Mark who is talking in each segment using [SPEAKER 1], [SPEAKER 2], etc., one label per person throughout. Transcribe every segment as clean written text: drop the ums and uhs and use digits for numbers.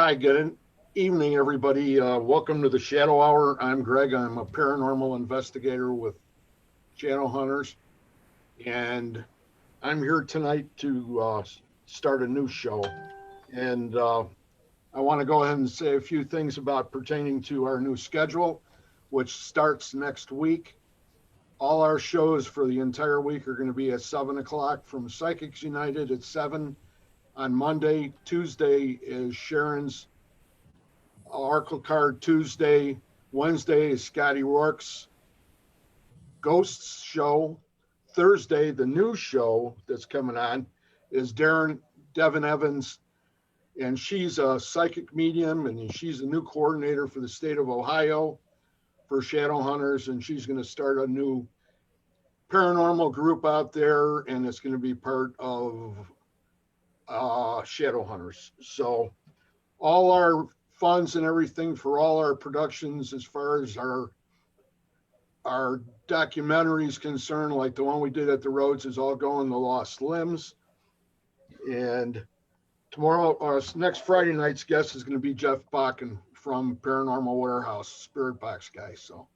[SPEAKER 1] Hi, good evening, everybody. Welcome to the Shadow Hour. I'm Greg. I'm a paranormal investigator with Shadow Hunters, and I'm here tonight to start a new show. And I want to go ahead and say a few things about pertaining to our new schedule, which starts next week. All our shows for the entire week are going to be at 7 o'clock from Psychics United at 7 on Monday. Tuesday is Sharon's Oracle card Tuesday. Wednesday is Scotty Rourke's Ghosts show. Thursday, the new show that's coming on is Devin Evans, and she's a psychic medium, and she's the new coordinator for the state of Ohio for Shadow Hunters, and she's going to start a new paranormal group out there, and it's going to be part of Shadow Hunters. So all our funds and everything for all our productions, as far as our documentaries concerned, like the one we did at the Rhodes, is all going to Lost Limbs. And tomorrow, or next Friday night's guest is going to be Jeff Bakken from Paranormal Warehouse, Spirit Box guy. So,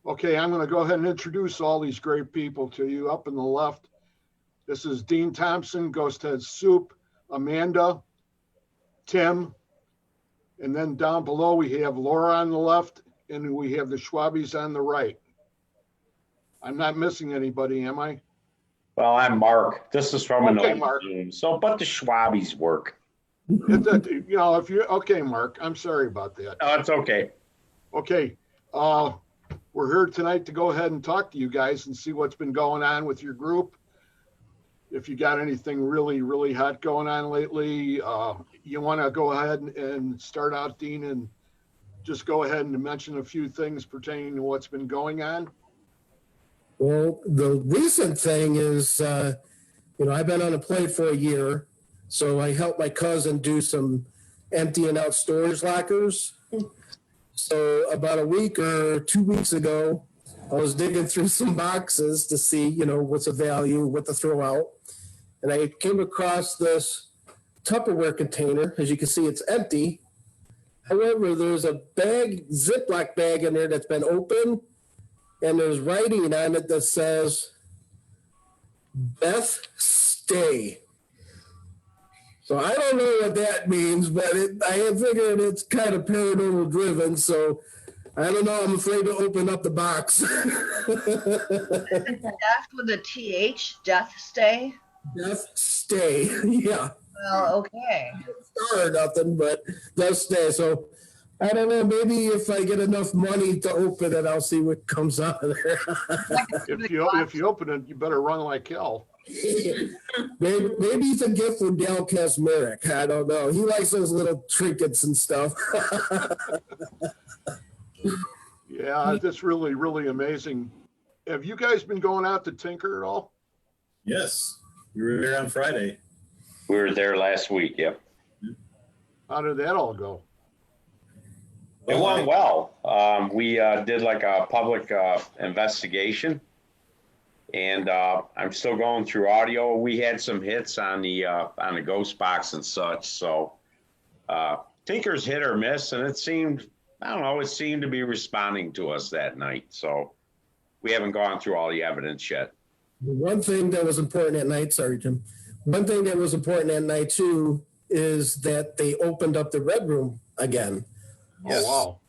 [SPEAKER 1] okay, I'm going to go ahead and introduce all these great people to you. Up in the left, this is Dean Thompson, Ghost Head Soup, Amanda, Tim, and then down below we have Laura on the left, and we have the Schwabbies on the right. I'm not missing anybody, am I?
[SPEAKER 2] Well, I'm Mark. This is from
[SPEAKER 1] Okay,
[SPEAKER 2] an
[SPEAKER 1] Mark.
[SPEAKER 2] team. So, but the Schwabbies work.
[SPEAKER 1] If you're okay, Mark, I'm sorry about that.
[SPEAKER 2] Oh, it's okay.
[SPEAKER 1] Okay, we're here tonight to go ahead and talk to you guys and see what's been going on with your group. If you got anything really, really hot going on lately, you want to go ahead and start out, Dean, and just go ahead and mention a few things pertaining to what's been going on.
[SPEAKER 3] Well, the recent thing is, I've been unemployed for a year, so I helped my cousin do some emptying out storage lockers. So about a week or 2 weeks ago, I was digging through some boxes to see, what's of value, what to throw out. And I came across this Tupperware container. As you can see, it's empty. However, there's a Ziploc bag in there that's been open, and there's writing on it that says, Beth, stay. So I don't know what that means, but I figured it's kind of paranormal driven, so I don't know. I'm afraid to open up the box.
[SPEAKER 4] Death with a TH, death stay?
[SPEAKER 3] Death stay, yeah.
[SPEAKER 4] Well, okay.
[SPEAKER 3] Or nothing, but death stay. So I don't know. Maybe if I get enough money to open it, I'll see what comes out of there.
[SPEAKER 1] If you open it, you better run like hell.
[SPEAKER 3] Maybe it's a gift from Dale Kasmerick. I don't know. He likes those little trinkets and stuff.
[SPEAKER 1] Yeah, that's really, really amazing. Have you guys been going out to tinker at all?
[SPEAKER 5] Yes, we were there on Friday.
[SPEAKER 2] We were there last week. Yep.
[SPEAKER 1] How did that all go?
[SPEAKER 2] It went well. We did like a public investigation, and I'm still going through audio. We had some hits on the ghost box and such. So Tinker's hit or miss, and it seemed to be responding to us that night. So we haven't gone through all the evidence yet.
[SPEAKER 3] One thing that was important at night, sorry, Jim. One thing that was important at night too is that they opened up the red room again.
[SPEAKER 1] Yes. Oh, wow.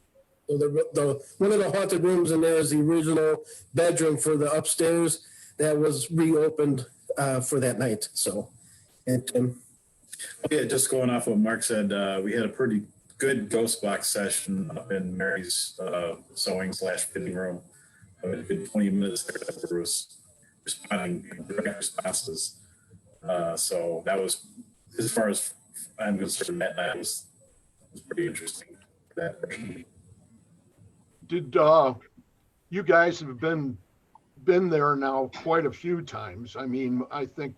[SPEAKER 3] So the one of the haunted rooms in there is the original bedroom for the upstairs that was reopened for that night. So, and
[SPEAKER 5] Yeah, just going off what Mark said, we had a pretty good ghost box session up in Mary's sewing/fitting room. I had a good 20 minutes there that was responding, direct responses. So that was, as far as I'm concerned, that night was pretty interesting.
[SPEAKER 1] Did you guys have been there now quite a few times? I mean, I think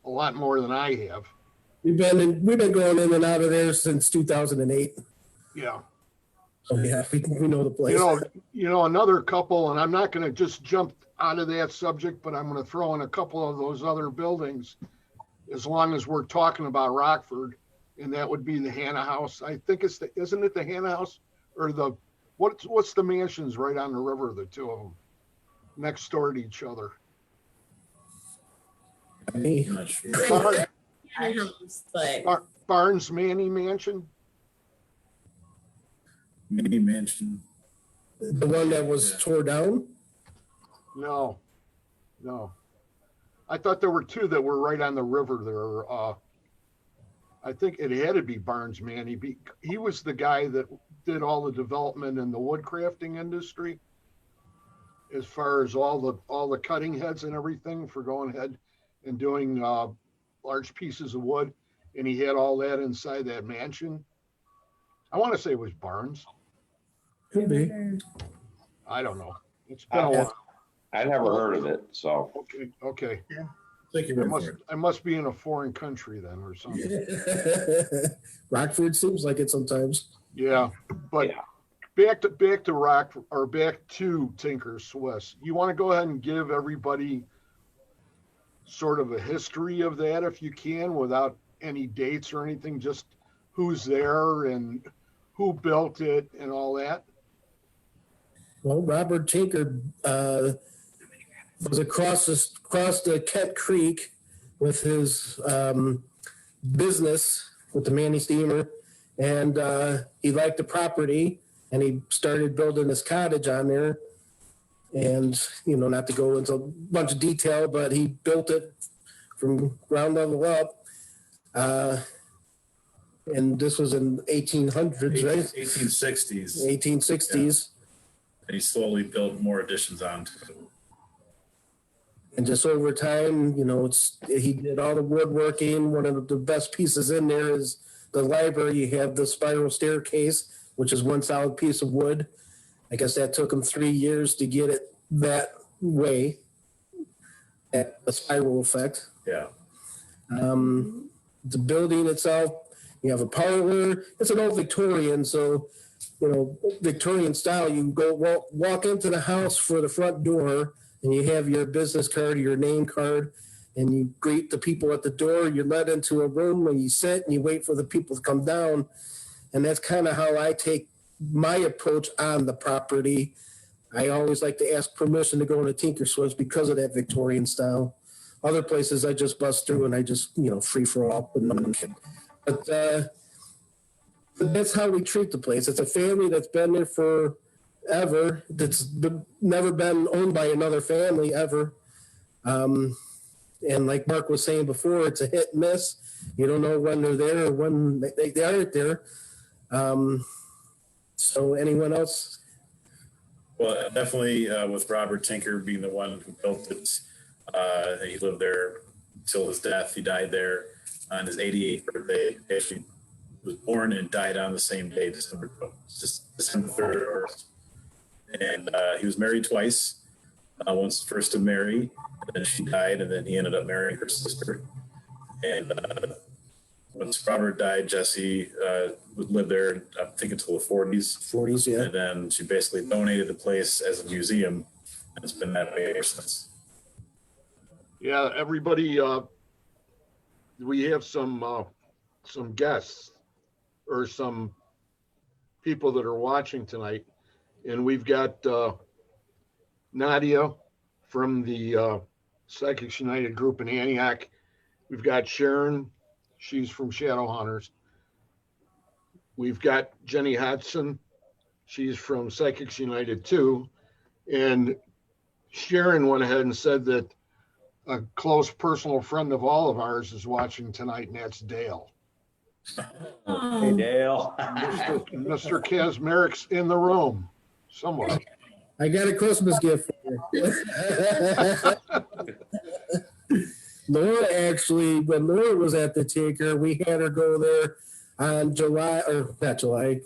[SPEAKER 1] a lot more than I have.
[SPEAKER 3] we've been going in and out of there since 2008.
[SPEAKER 1] Yeah.
[SPEAKER 3] So yeah, we know the place.
[SPEAKER 1] Another couple, and I'm not going to just jump out of that subject, but I'm going to throw in a couple of those other buildings, as long as we're talking about Rockford. and that would be the Hannah House. I think isn't it the Hannah House or what's the mansions right on the river, the two of them next door to each other?
[SPEAKER 3] Me.
[SPEAKER 5] I'm not sure.
[SPEAKER 1] Bar-
[SPEAKER 6] But
[SPEAKER 1] Barnes Manny Mansion.
[SPEAKER 5] Maybe mansion.
[SPEAKER 3] The one that was
[SPEAKER 5] Yeah.
[SPEAKER 3] tore down?
[SPEAKER 1] No. I thought there were two that were right on the river there. I think it had to be Barnes Manny. He was the guy that did all the development in the woodcrafting industry, as far as all the cutting heads and everything for going ahead and doing large pieces of wood, and he had all that inside that mansion. I want to say it was Barnes.
[SPEAKER 3] Could be.
[SPEAKER 1] I don't know. It's been a while.
[SPEAKER 2] I never heard of it, so.
[SPEAKER 1] Okay.
[SPEAKER 5] Thank you
[SPEAKER 1] I
[SPEAKER 5] very much.
[SPEAKER 1] must be in a foreign country then or something.
[SPEAKER 3] Rockford seems like it sometimes.
[SPEAKER 1] Yeah, but
[SPEAKER 2] Yeah.
[SPEAKER 1] back to Rock or back to Tinker Swiss. You want to go ahead and give everybody sort of a history of that if you can, without any dates or anything, just who's there and who built it and all that.
[SPEAKER 3] Well, Robert Tinker was across the Kent Creek with his business with the Manny Steamer, and he liked the property, and he started building this cottage on there. And not to go into a bunch of detail, but he built it from ground level up. And this was in 1800s, right?
[SPEAKER 5] 1860s.
[SPEAKER 3] 1860s.
[SPEAKER 5] And he slowly built more additions onto it.
[SPEAKER 3] And just over time, he did all the woodworking. One of the best pieces in there is the library. You have the spiral staircase, which is one solid piece of wood. I guess that took him 3 years to get it that way, at a spiral effect.
[SPEAKER 5] Yeah.
[SPEAKER 3] The building itself, you have a parlor. It's an old Victorian, so Victorian style. You go walk into the house for the front door, and you have your business card or your name card, and you greet the people at the door. You're led into a room and you sit and you wait for the people to come down. And that's kind of how I take my approach on the property. I always like to ask permission to go into Tinker Swiss because of that Victorian style. Other places I just bust through and I just, free for all. But that's how we treat the place. It's a family that's been there forever. Never been owned by another family ever. And like Mark was saying before, it's a hit and miss. You don't know when they're there or when they aren't there. So anyone else?
[SPEAKER 5] Well, definitely with Robert Tinker being the one who built it. He lived there until his death. He died there on his 88th birthday. He actually was born and died on the same day, December 3rd. And he was married twice. Once first to Mary, and then she died, and then he ended up marrying her sister. And once Robert died, Jesse would live there, I think, until the 40s.
[SPEAKER 3] 40s, yeah.
[SPEAKER 5] And then she basically donated the place as a museum, and it's been that way ever since.
[SPEAKER 1] Yeah, everybody, we have some guests or some people that are watching tonight, and we've got Nadia from the Psychics United group in Antioch. We've got Sharon, she's from Shadow Hunters. We've got Jenny Hodson, she's from Psychics United too. And Sharon went ahead and said that a close personal friend of all of ours is watching tonight, and that's Dale.
[SPEAKER 2] Hey, Dale.
[SPEAKER 1] Mr. Kazmarik's in the room somewhere.
[SPEAKER 3] I got a Christmas gift for you. Laura, actually, when Laura was at the Tinker, we had her go there on February,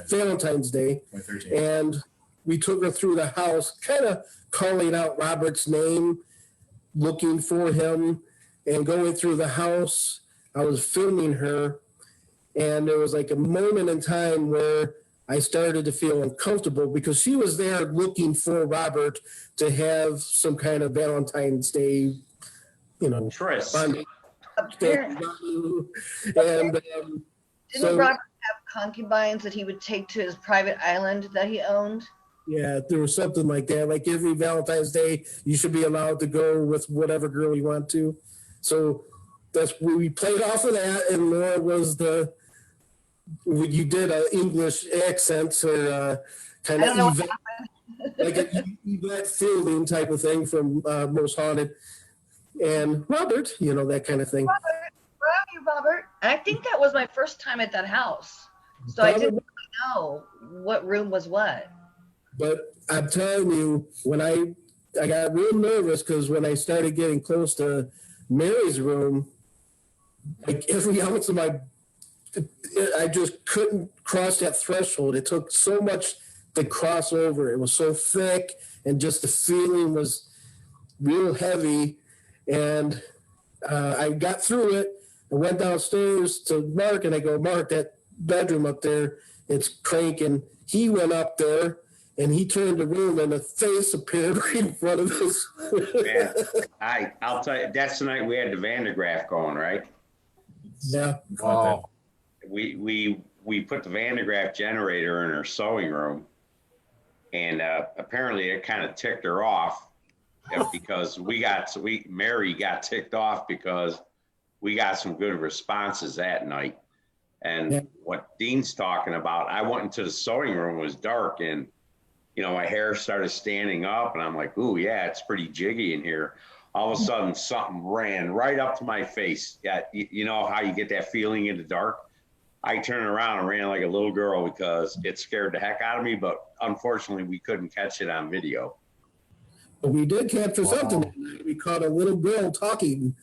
[SPEAKER 3] Valentine's Day.
[SPEAKER 5] 2013.
[SPEAKER 3] And we took her through the house, kind of calling out Robert's name, looking for him, and going through the house. I was filming her, and there was like a moment in time where I started to feel uncomfortable because she was there looking for Robert to have some kind of Valentine's Day,
[SPEAKER 2] Tris.
[SPEAKER 3] bonding.
[SPEAKER 4] A Apparently,
[SPEAKER 3] and
[SPEAKER 4] didn't
[SPEAKER 3] so
[SPEAKER 4] Robert have concubines that he would take to his private island that he owned?
[SPEAKER 3] yeah, there was something like that. Like every Valentine's Day, you should be allowed to go with whatever girl you want to. So that's we played off of that, and Laura was the you did an English accent or kind
[SPEAKER 4] I don't know
[SPEAKER 3] of
[SPEAKER 4] what
[SPEAKER 3] like a Yvette Fielding type of thing from Most Haunted, and Robert, that kind of thing.
[SPEAKER 4] Robert, where are you, Robert? And I think that was my first time at that house. So I didn't really know what room was what.
[SPEAKER 3] But I'm telling you, when I got real nervous because when I started getting close to Mary's room, like every ounce of I just couldn't cross that threshold. It took so much to cross over. It was so thick, and just the feeling was real heavy. And I got through it. I went downstairs to Mark, and I go, Mark, that bedroom up there, it's cranking. He went up there, and he turned the room, and a face appeared right in front of us.
[SPEAKER 2] Man, I'll tell you, that's the night we had the Van de Graaff going, right?
[SPEAKER 3] Yeah.
[SPEAKER 1] Wow.
[SPEAKER 2] We put the Van de Graaff generator in her sewing room, and apparently it kind of ticked her off because Mary got ticked off because we got some good responses that night. And what Dean's talking about, I went into the sewing room, it was dark, and my hair started standing up, and I'm like, ooh, yeah, it's pretty jiggy in here. All of a sudden, something ran right up to my face. Yeah, you know how you get that feeling in the dark? I turned around and ran like a little girl because it scared the heck out of me, but unfortunately, we couldn't catch it on video.
[SPEAKER 3] But we did capture something. We caught a little girl talking.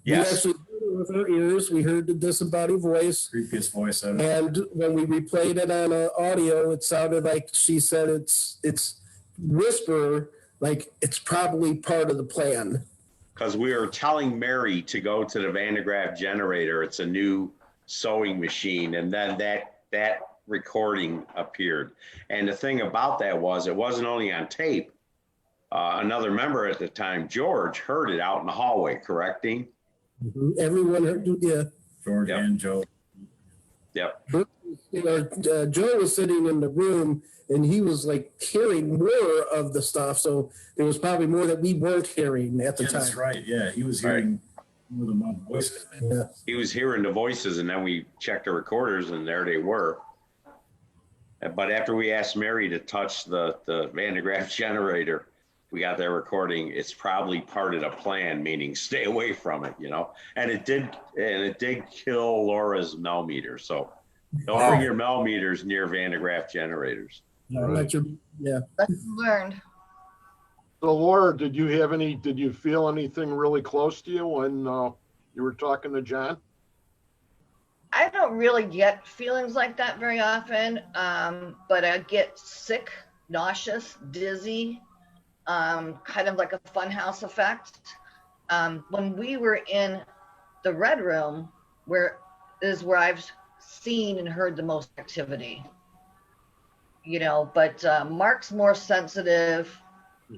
[SPEAKER 2] Yes.
[SPEAKER 3] We actually heard it with our ears. We heard the disembodied voice.
[SPEAKER 5] Creepiest voice ever.
[SPEAKER 3] And when we replayed it on audio, it sounded like she said it's whisper, like it's probably part of the plan.
[SPEAKER 2] Because we were telling Mary to go to the Van de Graaff generator. It's a new sewing machine. And then that recording appeared. And the thing about that was it wasn't only on tape. Another member at the time, George, heard it out in the hallway, correct, Dean?
[SPEAKER 3] Mm-hmm. Everyone heard, yeah.
[SPEAKER 5] George and Joe.
[SPEAKER 2] Yep.
[SPEAKER 3] Joe was sitting in the room, and he was like hearing more of the stuff. So there was probably more that we weren't hearing at the time.
[SPEAKER 5] That's right. Yeah, he was hearing more than one voice.
[SPEAKER 3] Yeah.
[SPEAKER 2] He was hearing the voices, and then we checked the recorders, and there they were. But after we asked Mary to touch the Van de Graaff generator, we got their recording. It's probably part of the plan, meaning stay away from it, And it did kill Laura's millimeter. So don't bring your millimeters near Van de Graaff generators.
[SPEAKER 1] Right.
[SPEAKER 3] Yeah.
[SPEAKER 4] Lesson learned.
[SPEAKER 1] So Laura, did you feel anything really close to you when you were talking to John?
[SPEAKER 4] I don't really get feelings like that very often, but I get sick, nauseous, dizzy, kind of like a funhouse effect. When we were in the Red Room, where I've seen and heard the most activity, but Mark's more sensitive.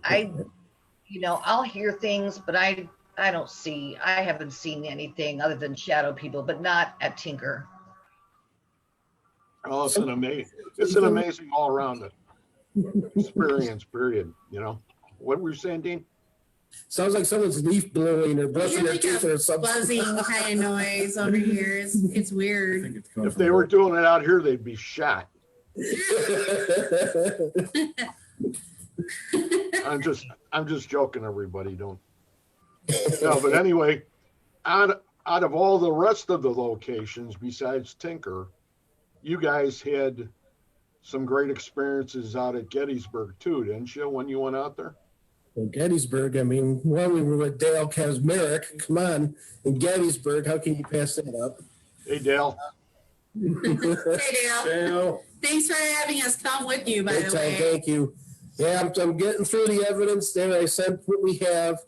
[SPEAKER 4] I'll hear things, but I haven't seen anything other than shadow people, but not at Tinker.
[SPEAKER 1] Oh, it's an amazing all around experience, period. What were you saying, Dean?
[SPEAKER 3] Sounds like someone's leaf blowing or brushing their
[SPEAKER 6] Like
[SPEAKER 3] teeth
[SPEAKER 6] a
[SPEAKER 3] or something.
[SPEAKER 6] buzzing kind of noise over here. It's
[SPEAKER 5] I
[SPEAKER 6] weird.
[SPEAKER 5] think it's coming
[SPEAKER 1] If
[SPEAKER 5] from
[SPEAKER 1] they were
[SPEAKER 5] George.
[SPEAKER 1] doing it out here, they'd be shot. I'm just joking, everybody. Don't. No, but anyway, out of all the rest of the locations besides Tinker, you guys had some great experiences out at Gettysburg too, didn't you, when you went out there?
[SPEAKER 3] Well, Gettysburg, I mean, well, we were with Dale Kazmarek. Come on. In Gettysburg, how can you pass that up?
[SPEAKER 1] Hey, Dale.
[SPEAKER 6] Hey, Dale.
[SPEAKER 3] Dale.
[SPEAKER 6] Thanks for having us come with you, by
[SPEAKER 3] Big
[SPEAKER 6] the
[SPEAKER 3] time,
[SPEAKER 6] way.
[SPEAKER 3] thank you. Yeah, I'm getting through the evidence there. I sent what we have.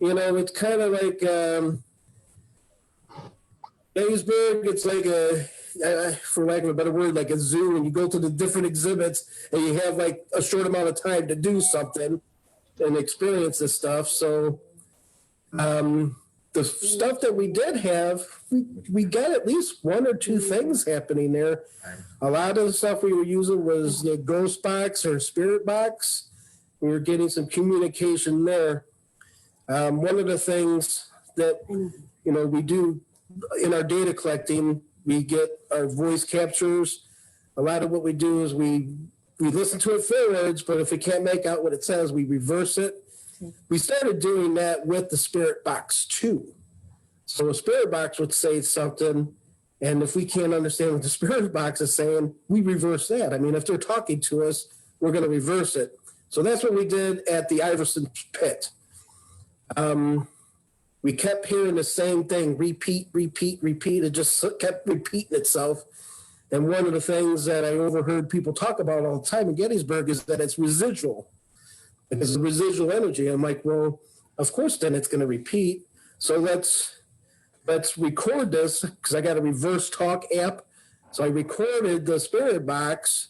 [SPEAKER 3] It's kind of like Gettysburg. It's like for lack of a better word, like a zoo, and you go to the different exhibits, and you have like a short amount of time to do something and experience this stuff. So the stuff that we did have, we got at least one or two things happening there. A lot of the stuff we were using was the ghost box or spirit box. We were getting some communication there. One of the things that, we do in our data collecting, we get our voice captures. A lot of what we do is we listen to it forwards, but if we can't make out what it says, we reverse it. We started doing that with the spirit box too. So a spirit box would say something, and if we can't understand what the spirit box is saying, we reverse that. I mean, if they're talking to us, we're going to reverse it. So that's what we did at the Iverson pit. We kept hearing the same thing, repeat. It just kept repeating itself. And one of the things that I overheard people talk about all the time in Gettysburg is that it's residual. It's residual energy. I'm like, well, of course, then it's going to repeat. So let's record this, because I got a reverse talk app. So I recorded the spirit box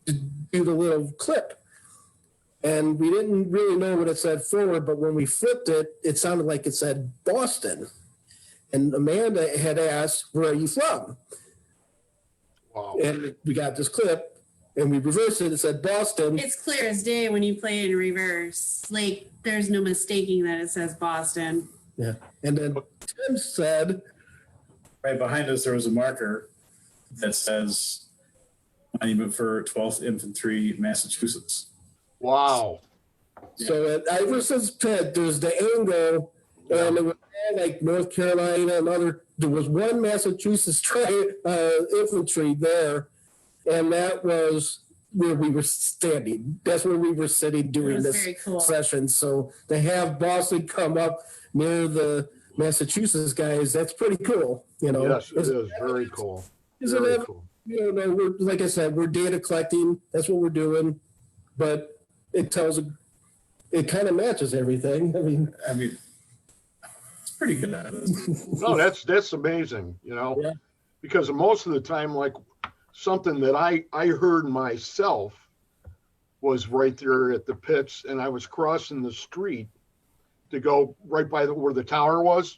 [SPEAKER 3] to do the little clip. And we didn't really know what it said forward, but when we flipped it, it sounded like it said Boston. And Amanda had asked, where are you from?
[SPEAKER 1] Wow.
[SPEAKER 3] And we got this clip, and we reversed it. It said Boston.
[SPEAKER 6] It's clear as day when you play it in reverse. Like, there's no mistaking that it says Boston.
[SPEAKER 3] Yeah. And then Tim said,
[SPEAKER 5] Right behind us, there was a marker that says Monument for 12th Infantry, Massachusetts.
[SPEAKER 1] Wow.
[SPEAKER 3] so at Iverson's pit, there's the angle, and it was like North Carolina and there was one Massachusetts infantry there, and that was where we were standing. That's where we were sitting doing
[SPEAKER 6] That was
[SPEAKER 3] this
[SPEAKER 6] very cool.
[SPEAKER 3] session. So to have Boston come up near the Massachusetts guys, that's pretty cool.
[SPEAKER 1] Yes, it is very cool.
[SPEAKER 3] Isn't
[SPEAKER 1] Very
[SPEAKER 3] it?
[SPEAKER 1] cool.
[SPEAKER 3] We're, like I said, we're data collecting. That's what we're doing, but it kind of matches everything.
[SPEAKER 5] I mean, it's pretty good at it.
[SPEAKER 1] No, that's amazing,
[SPEAKER 3] Yeah.
[SPEAKER 1] because most of the time, like something that I heard myself was right there at the pits, and I was crossing the street to go right by where the tower was.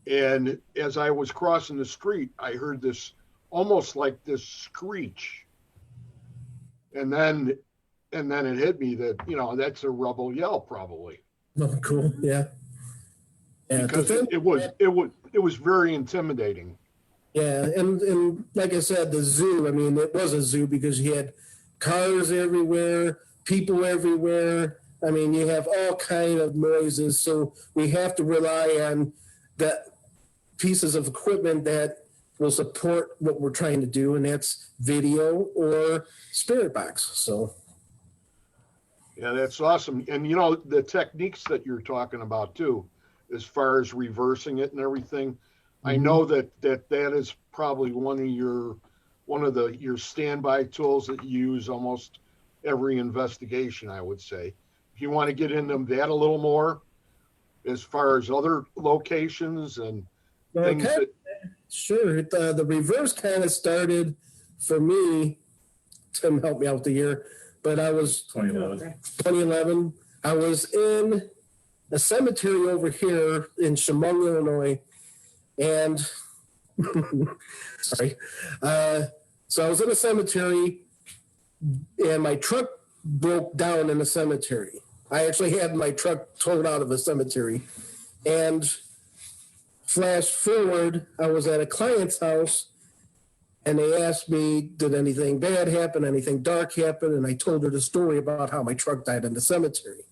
[SPEAKER 1] And as I was crossing the street, I heard this almost like this screech. And then it hit me that, that's a rebel yell probably.
[SPEAKER 3] Oh, cool. Yeah. Yeah.
[SPEAKER 1] Because it was very intimidating.
[SPEAKER 3] Yeah, and like I said, the zoo, I mean, it was a zoo because you had cars everywhere, people everywhere. I mean, you have all kind of noises. So we have to rely on that pieces of equipment that will support what we're trying to do, and that's video or spirit box. So
[SPEAKER 1] Yeah, that's awesome. And the techniques that you're talking about too, as far as reversing it and everything, I know that is probably one of your standby tools that you use almost every investigation, I would say. If you want to get into that a little more, as far as other locations and things that.
[SPEAKER 3] Sure. The reverse kind of started for me. Tim helped me out the year, but I was 2011. I was in a cemetery over here in Chemung, Illinois, and sorry. So I was in a cemetery, and my truck broke down in the cemetery. I actually had my truck towed out of a cemetery, and flash forward, I was at a client's house, and they asked me, did anything bad happen, anything dark happen? And I told her the story about how my truck died in the cemetery.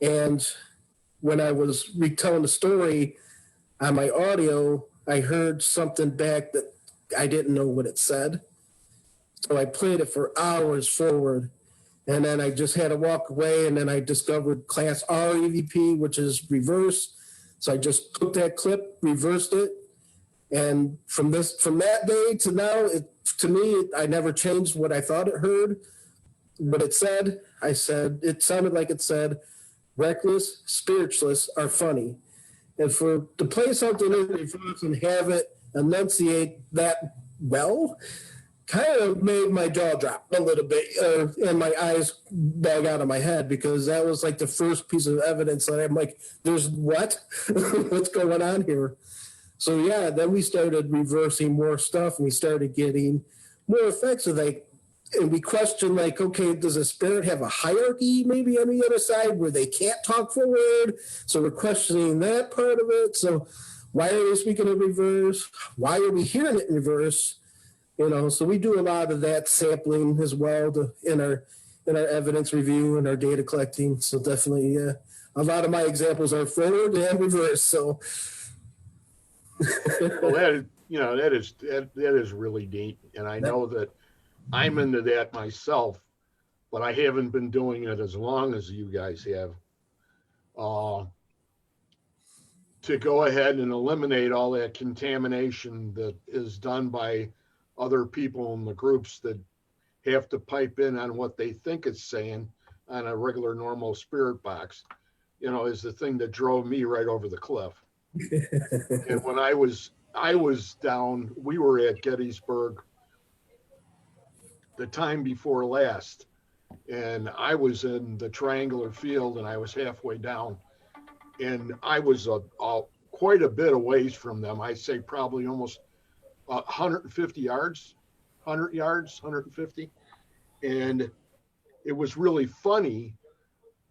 [SPEAKER 3] And when I was retelling the story on my audio, I heard something back that I didn't know what it said. So I played it for hours forward. And then I just had to walk away, and then I discovered Class R EVP, which is reverse. So I just took that clip, reversed it, and from that day to now, to me, I never changed what I thought it heard. What it said, it sounded like it said, reckless, spiritualists are funny. And to play something in reverse and have it enunciate that well, kind of made my jaw drop a little bit, and my eyes bug out of my head, because that was like the first piece of evidence that I'm like, there's what? What's going on here? So yeah, then we started reversing more stuff, and we started getting more effects of like, and we questioned like, okay, does a spirit have a hierarchy maybe on the other side where they can't talk forward? So we're questioning that part of it. So why are they speaking in reverse? Why are we hearing it in reverse? You know, so we do a lot of that sampling as well in our evidence review and our data collecting. So definitely, yeah, a lot of my examples are forward and reverse. So
[SPEAKER 1] Well, that is really neat, and I know that I'm into that myself, but I haven't been doing it as long as you guys have. To go ahead and eliminate all that contamination that is done by other people in the groups that have to pipe in on what they think it's saying on a regular normal spirit box, is the thing that drove me right over the cliff. And when I was down, we were at Gettysburg the time before last, and I was in the triangular field, and I was halfway down, and I was quite a bit away from them. I say probably almost 150 yards, 100 yards, 150. And it was really funny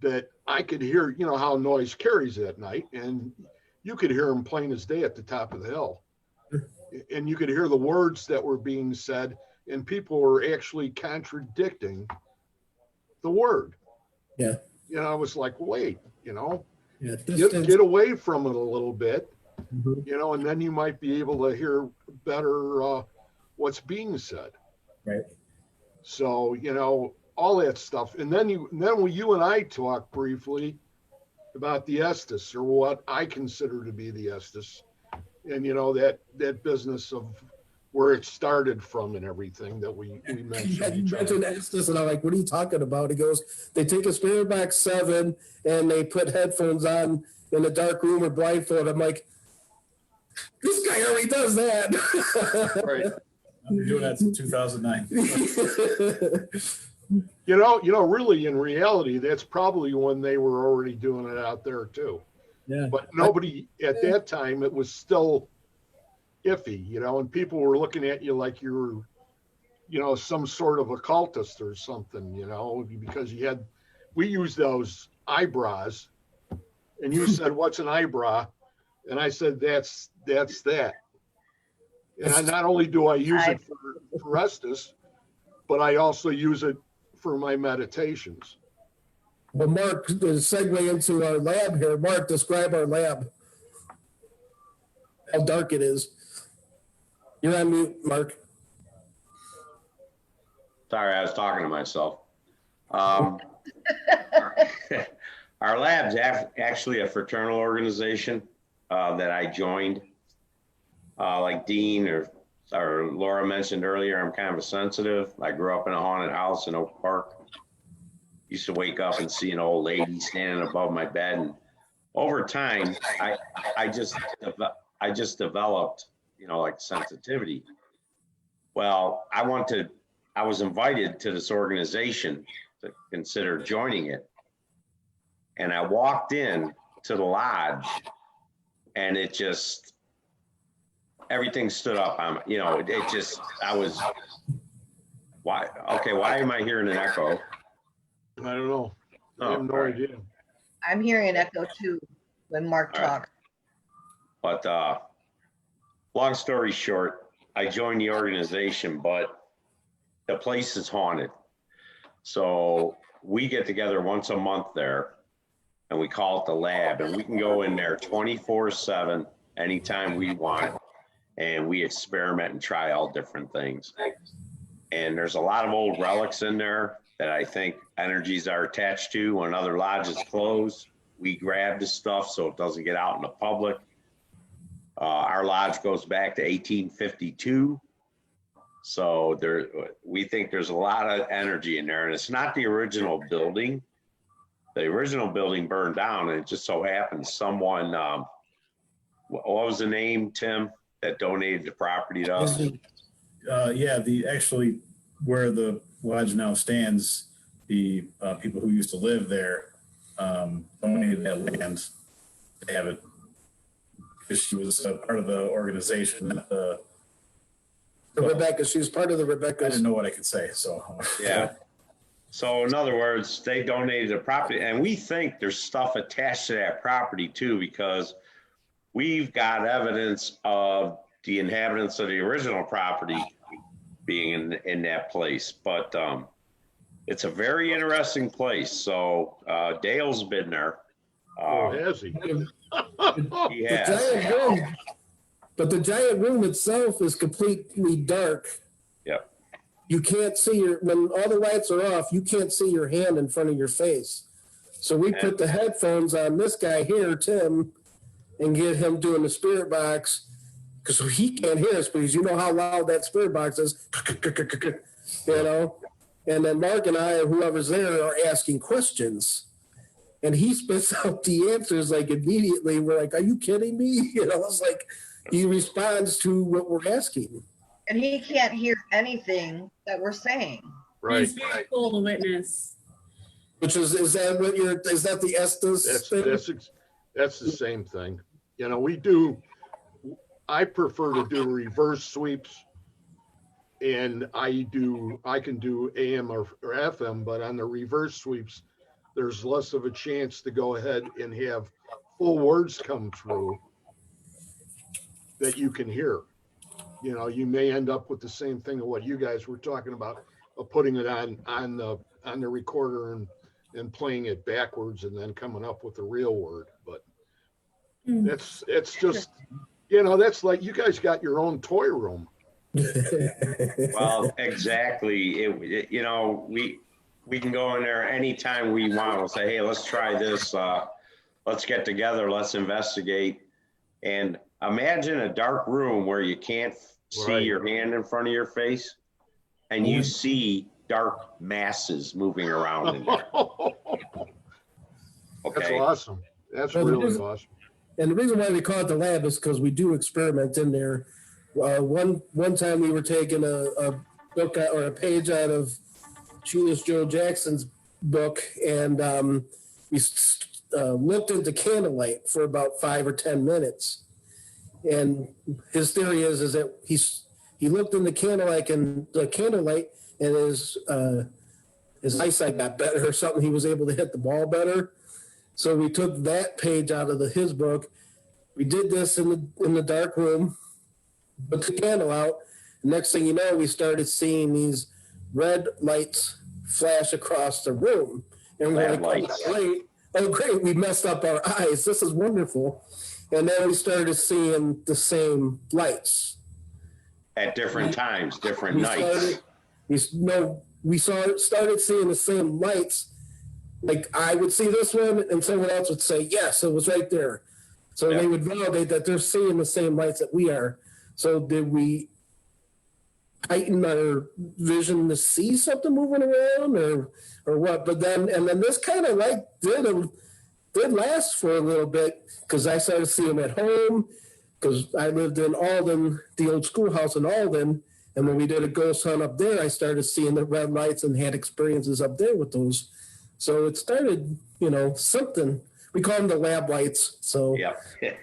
[SPEAKER 1] that I could hear, how noise carries at night, and you could hear them plain as day at the top of the hill. And you could hear the words that were being said, and people were actually contradicting the word.
[SPEAKER 3] yeah,
[SPEAKER 1] I was like, wait,
[SPEAKER 3] yeah,
[SPEAKER 1] get away from it a little bit,
[SPEAKER 3] Mhm.
[SPEAKER 1] and then you might be able to hear better what's being said.
[SPEAKER 3] Right.
[SPEAKER 1] So, all that stuff. And then when you and I talked briefly about the Estes, or what I consider to be the Estes, and that business of where it started from and everything that we mentioned.
[SPEAKER 3] Yeah, you
[SPEAKER 1] each other.
[SPEAKER 3] mentioned Estes, and I'm like, what are you talking about? He goes, they take a Spirit Box 7 and they put headphones on in a dark room or blindfold. I'm like, this guy already does that.
[SPEAKER 1] Right.
[SPEAKER 5] I've been doing that since 2009.
[SPEAKER 1] Really, in reality, that's probably when they were already doing it out there too.
[SPEAKER 3] Yeah.
[SPEAKER 1] But nobody at that time, it was still iffy, and people were looking at you like you were, some sort of occultist or something, because we used those eyebrows, and you said, what's an eyebrow? And I said, that's that. And not only do I use it for Estes, but I also use it for my meditations.
[SPEAKER 3] Well, Mark, to segue into our lab here, Mark, describe our lab. How dark it is. You're on mute, Mark.
[SPEAKER 2] Sorry, I was talking to myself. Our lab's actually a fraternal organization that I joined. Like Dean or Laura mentioned earlier, I'm kind of a sensitive. I grew up in a haunted house in Oak Park. Used to wake up and see an old lady standing above my bed, and over time, I just developed, like sensitivity. Well, I was invited to this organization to consider joining it, and I walked in to the lodge, and it just, everything stood up. Why am I hearing an echo?
[SPEAKER 1] I don't know. I have no
[SPEAKER 2] right.
[SPEAKER 1] idea.
[SPEAKER 4] I'm hearing an echo too when Mark
[SPEAKER 2] All right.
[SPEAKER 4] talks.
[SPEAKER 2] But long story short, I joined the organization, but the place is haunted. So we get together once a month there, and we call it the lab, and we can go in there 24/7 anytime we want, and we experiment and try all different things. And there's a lot of old relics in there that I think energies are attached to. When other lodges close, we grab the stuff so it doesn't get out in the public. Our lodge goes back to 1852. So we think there's a lot of energy in there, and it's not the original building. The original building burned down, and it just so happens someone, what was the name, Tim, that donated the property to us?
[SPEAKER 5] Yeah, the actually where the lodge now stands, the people who used to live there donated that land to have it because she was a part of the organization. Not the
[SPEAKER 3] Rebecca, she was part of the
[SPEAKER 5] I
[SPEAKER 3] Rebecca's.
[SPEAKER 5] didn't know what I could say, so
[SPEAKER 2] Yeah. So in other words, they donated the property, and we think there's stuff attached to that property too, because we've got evidence of the inhabitants of the original property being in that place. But it's a very interesting place. So Dale's been there.
[SPEAKER 1] Oh, has he?
[SPEAKER 2] He
[SPEAKER 3] The
[SPEAKER 2] has.
[SPEAKER 3] giant room, but the giant room itself is completely dark.
[SPEAKER 2] Yep.
[SPEAKER 3] You can't see when all the lights are off, you can't see your hand in front of your face. So we put the headphones on this guy here, Tim, and get him doing the spirit box because he can't hear us because you know how loud that spirit box is, you know. And then Mark and I, or whoever's there, are asking questions. And he spits out the answers like immediately. We're like, "Are you kidding me?" You know, it's like he responds to what we're asking.
[SPEAKER 4] And he can't hear anything that we're saying.
[SPEAKER 1] Right.
[SPEAKER 6] It's very cool to witness.
[SPEAKER 3] Which is that what you're? Is that the Estes thing?
[SPEAKER 1] That's the same thing. You know, I prefer to do reverse sweeps, and I can do AM or FM, but on the reverse sweeps, there's less of a chance to go ahead and have full words come through that you can hear. You know, you may end up with the same thing of what you guys were talking about, of putting it on the recorder and playing it backwards and then coming up with the real word. But it's just, you know, that's like you guys got your own toy room.
[SPEAKER 2] Well, exactly. You know, we can go in there anytime we want. We'll say, hey, let's try this. Let's get together. Let's investigate. And imagine a dark room where you can't see your hand in front of your face and you see dark masses moving around in there.
[SPEAKER 1] That's
[SPEAKER 2] Okay.
[SPEAKER 1] awesome. That's really awesome.
[SPEAKER 3] And the reason why we call it the lab is because we do experiment in there. One time we were taking a book or a page out of Julius Joe Jackson's book, and we looked into candlelight for about 5 or 10 minutes. And his theory is that he looked in the candlelight and his eyesight got better or something. He was able to hit the ball better. So we took that page out of his book. We did this in the dark room, put the candle out. Next thing you know, we started seeing these red lights flash across the room. And we're like, oh, great, we messed up our eyes. This is wonderful. And then we started seeing the same lights.
[SPEAKER 2] At different times, different nights.
[SPEAKER 3] We started seeing the same lights. Like I would see this one and someone else would say, yes, it was right there. So they would validate that they're seeing the same lights that we are. So did we heighten our vision to see something moving around or what? But then this kind of light did last for a little bit because I started seeing them at home because I lived in Alden, the old schoolhouse in Alden. And when we did a ghost hunt up there, I started seeing the red lights and had experiences up there with those. So it started, you know, something. We call them the lab lights. So
[SPEAKER 2] Yeah.
[SPEAKER 1] That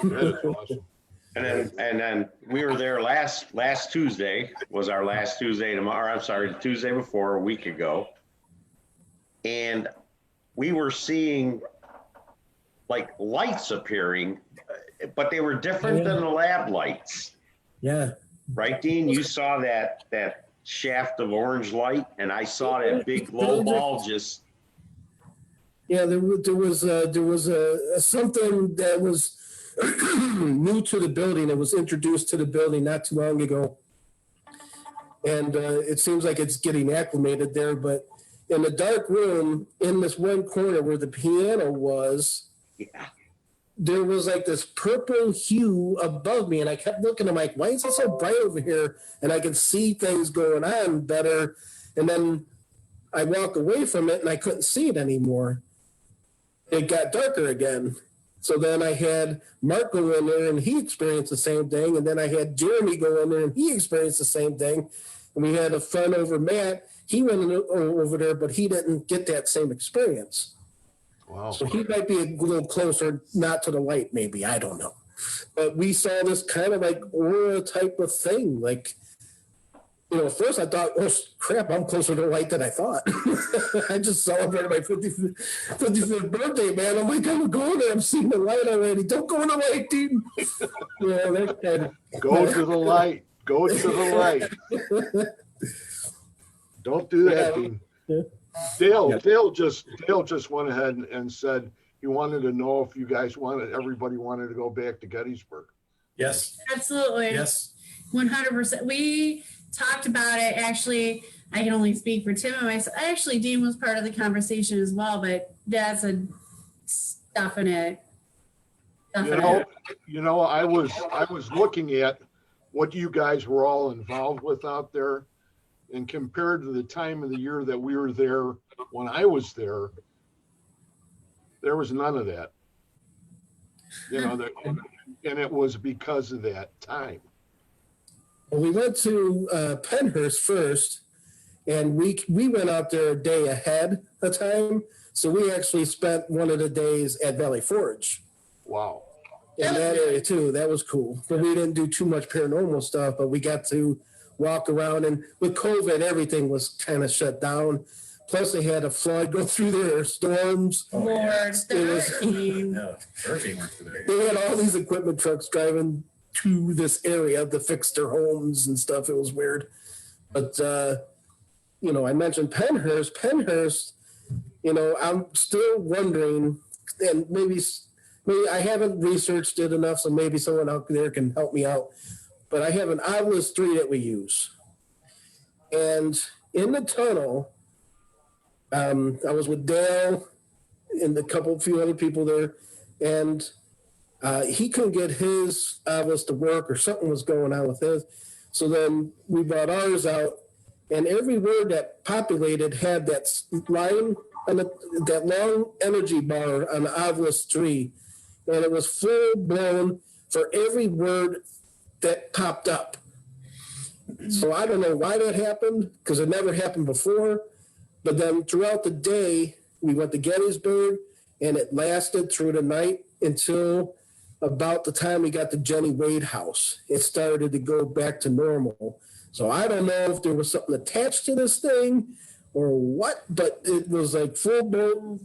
[SPEAKER 1] is awesome.
[SPEAKER 2] And then we were there last Tuesday was our last Tuesday tomorrow. I'm sorry, the Tuesday before, a week ago. And we were seeing like lights appearing, but they were different than the lab lights.
[SPEAKER 3] Yeah.
[SPEAKER 2] Right, Dean? You saw that shaft of orange light, and I saw that big glow ball just.
[SPEAKER 3] Yeah, there was something that was new to the building. It was introduced to the building not too long ago, and it seems like it's getting acclimated there. But in the dark room, in this one corner where the piano was, there was like this purple hue above me, and I kept looking. I'm like, why is it so bright over here? And I could see things going on better. And then I walked away from it, and I couldn't see it anymore. It got darker again. So then I had Mark go in there and he experienced the same thing. And then I had Jeremy go in there and he experienced the same thing. And we had a friend over Matt. He went over there, but he didn't get that same experience.
[SPEAKER 1] Wow.
[SPEAKER 3] So he might be a little closer, not to the light, maybe. I don't know. But we saw this kind of like aura type of thing. Like, at first I thought, oh, crap, I'm closer to the light than I thought. I just celebrated my 55th birthday, man. I'm like, I'm going there. I'm seeing the light already. Don't go in the light, dude. That kind of,
[SPEAKER 1] Go to the light. Go to the light. Don't do that, Dean.
[SPEAKER 3] Yeah.
[SPEAKER 1] Dale just went ahead and said he wanted to know if you guys everybody wanted to go back to Gettysburg.
[SPEAKER 5] Yes.
[SPEAKER 6] Absolutely.
[SPEAKER 5] Yes.
[SPEAKER 6] 100%. We talked about it. Actually, I can only speak for Tim and myself. Actually, Dean was part of the conversation as well, but that's a definite.
[SPEAKER 1] I was looking at what you guys were all involved with out there, and compared to the time of the year that we were there when I was there was none of that. And it was because of that time.
[SPEAKER 3] Well, we went to Penhurst first, and we went out there a day ahead of time. So we actually spent one of the days at Valley Forge.
[SPEAKER 1] Wow.
[SPEAKER 3] In that area too. That was cool. But we didn't do too much paranormal stuff, but we got to walk around, and with COVID, everything was kind of shut down. Plus they had a flood go through their storms.
[SPEAKER 5] Oh,
[SPEAKER 6] Lord,
[SPEAKER 5] yeah.
[SPEAKER 6] the hurricane.
[SPEAKER 5] Yeah, hurricane went through there.
[SPEAKER 3] They had all these equipment trucks driving to this area to fix their homes and stuff. It was weird. But, I mentioned Penhurst. Penhurst, I'm still wondering, and maybe I haven't researched it enough, so maybe someone out there can help me out. But I have an Obelisk 3 that we use. And in the tunnel, I was with Dale and a few other people there, and he couldn't get his Obelisk to work, or something was going on with his. So then we brought ours out, and every word that populated had that line on that long energy bar on the Obelisk 3, and it was full blown for every word that popped up. So I don't know why that happened, because it never happened before. But then throughout the day, we went to Gettysburg, and it lasted through the night until about the time we got to Jenny Wade House. It started to go back to normal. So I don't know if there was something attached to this thing or what, but it was like full blown.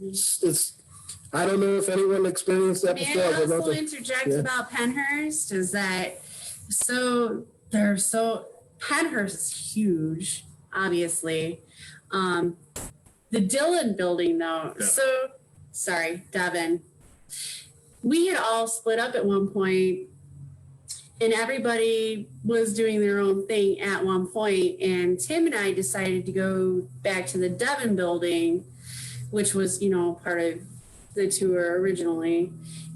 [SPEAKER 3] I don't know if anyone experienced that before.
[SPEAKER 6] May I also interject about Penhurst? Is that Penhurst is huge, obviously. The Dillon building, though. Yeah. So, sorry, Devin. We had all split up at one point, and everybody was doing their own thing at one point. And Tim and I decided to go back to the Devin building, which was, part of the tour originally.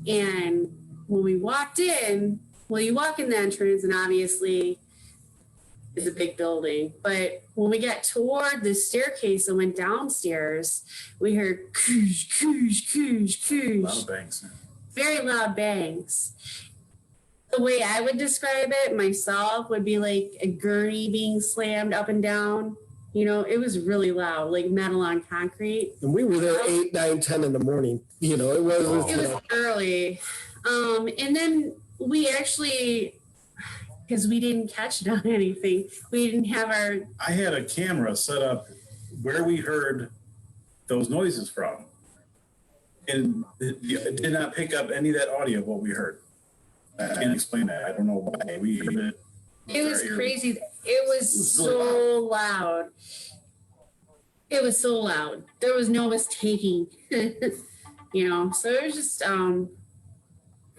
[SPEAKER 6] And when we walked in, you walk in the entrance, and obviously it's a big building. But when we got toward the staircase and went downstairs, we heard koosh, koosh, koosh, koosh.
[SPEAKER 5] Loud bangs.
[SPEAKER 6] Very loud bangs. The way I would describe it myself would be like a gurney being slammed up and down. It was really loud, like metal on concrete.
[SPEAKER 3] And we were there 8, 9, 10 in the morning. It was
[SPEAKER 6] early. And then we actually, because we didn't catch it on anything, we didn't have
[SPEAKER 5] I had a camera set up where we heard those noises from. And it did not pick up any of that audio of what we heard. I can't explain that. I don't know why we heard it.
[SPEAKER 6] It was crazy. It was so loud. It was so loud. There was no mistaking. So it was just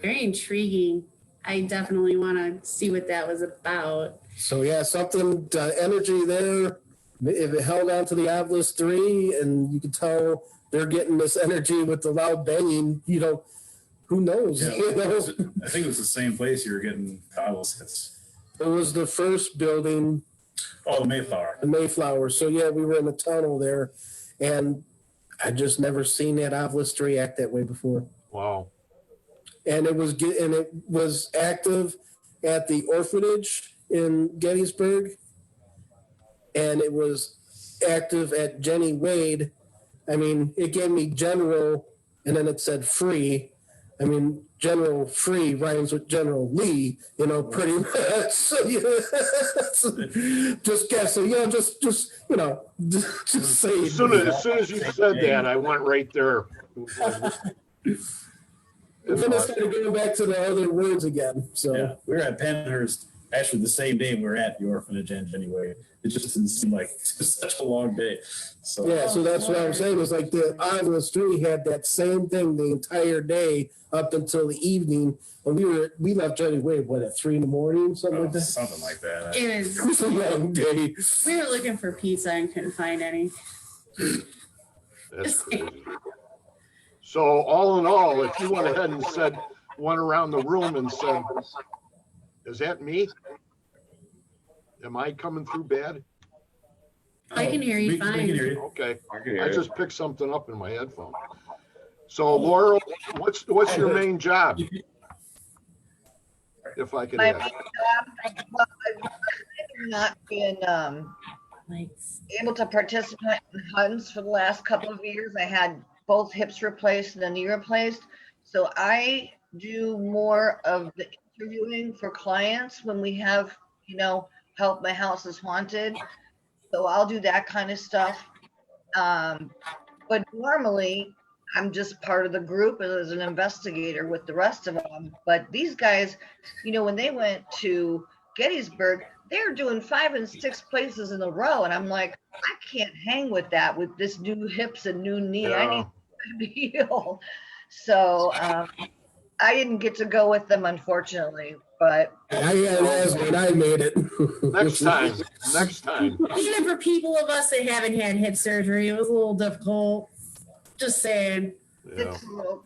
[SPEAKER 6] very intriguing. I definitely want to see what that was about.
[SPEAKER 3] So yeah, something energy there. If it held on to the Obelisk 3, and you could tell they're getting this energy with the loud banging, who knows?
[SPEAKER 5] Yeah, I think it was the same place you were getting Obelisk hits.
[SPEAKER 3] It was the first building.
[SPEAKER 5] Oh, the Mayflower.
[SPEAKER 3] The Mayflower. So yeah, we were in the tunnel there, and I just never seen that Obelisk 3 act that way before.
[SPEAKER 1] Wow.
[SPEAKER 3] and it was active at the orphanage in Gettysburg, and it was active at Jenny Wade. I mean, it gave me general, and then it said free. I mean, General Free rhymes with General Lee, pretty much. So, just guessing, just just say.
[SPEAKER 1] As soon as you said that, I went right there.
[SPEAKER 3] And then I started going back to the other words again. So
[SPEAKER 5] Yeah, we were at Penhurst actually the same day we were at the orphanage anyway. It just didn't seem like such a long day. So
[SPEAKER 3] yeah, so that's what I was saying. It was like the on the street had that same thing the entire day up until the evening. And we left Jenny Wade, at 3 a.m, something like that?
[SPEAKER 5] something like that.
[SPEAKER 3] It was a long day.
[SPEAKER 6] We were looking for pizza and couldn't find any.
[SPEAKER 1] That's crazy. So all in all, if you went ahead and went around the room and said, is that me? Am I coming through bad?
[SPEAKER 6] I can hear you
[SPEAKER 5] We
[SPEAKER 6] fine.
[SPEAKER 5] can hear you.
[SPEAKER 1] Okay,
[SPEAKER 2] I can hear
[SPEAKER 1] I
[SPEAKER 2] you.
[SPEAKER 1] just picked something up in my headphone. So Laurel, what's your main job? If I could
[SPEAKER 4] My
[SPEAKER 1] ask.
[SPEAKER 4] well, I've not been
[SPEAKER 6] Lights.
[SPEAKER 4] able to participate in hunts for the last couple of years. I had both hips replaced and a knee replaced. So I do more of the interviewing for clients when we have, help my house is haunted. So I'll do that kind of stuff. But normally I'm just part of the group as an investigator with the rest of them. But these guys, when they went to Gettysburg, they're doing 5 and 6 places in a row. And I'm like, I can't hang with that with this new hips and new knee. I need to heal. So I didn't get to go with them, unfortunately, but
[SPEAKER 3] I had asthma and I made it.
[SPEAKER 1] Next time.
[SPEAKER 6] Even for people of us that haven't had hip surgery, it was a little difficult. Just saying.
[SPEAKER 1] Yeah,
[SPEAKER 4] it's,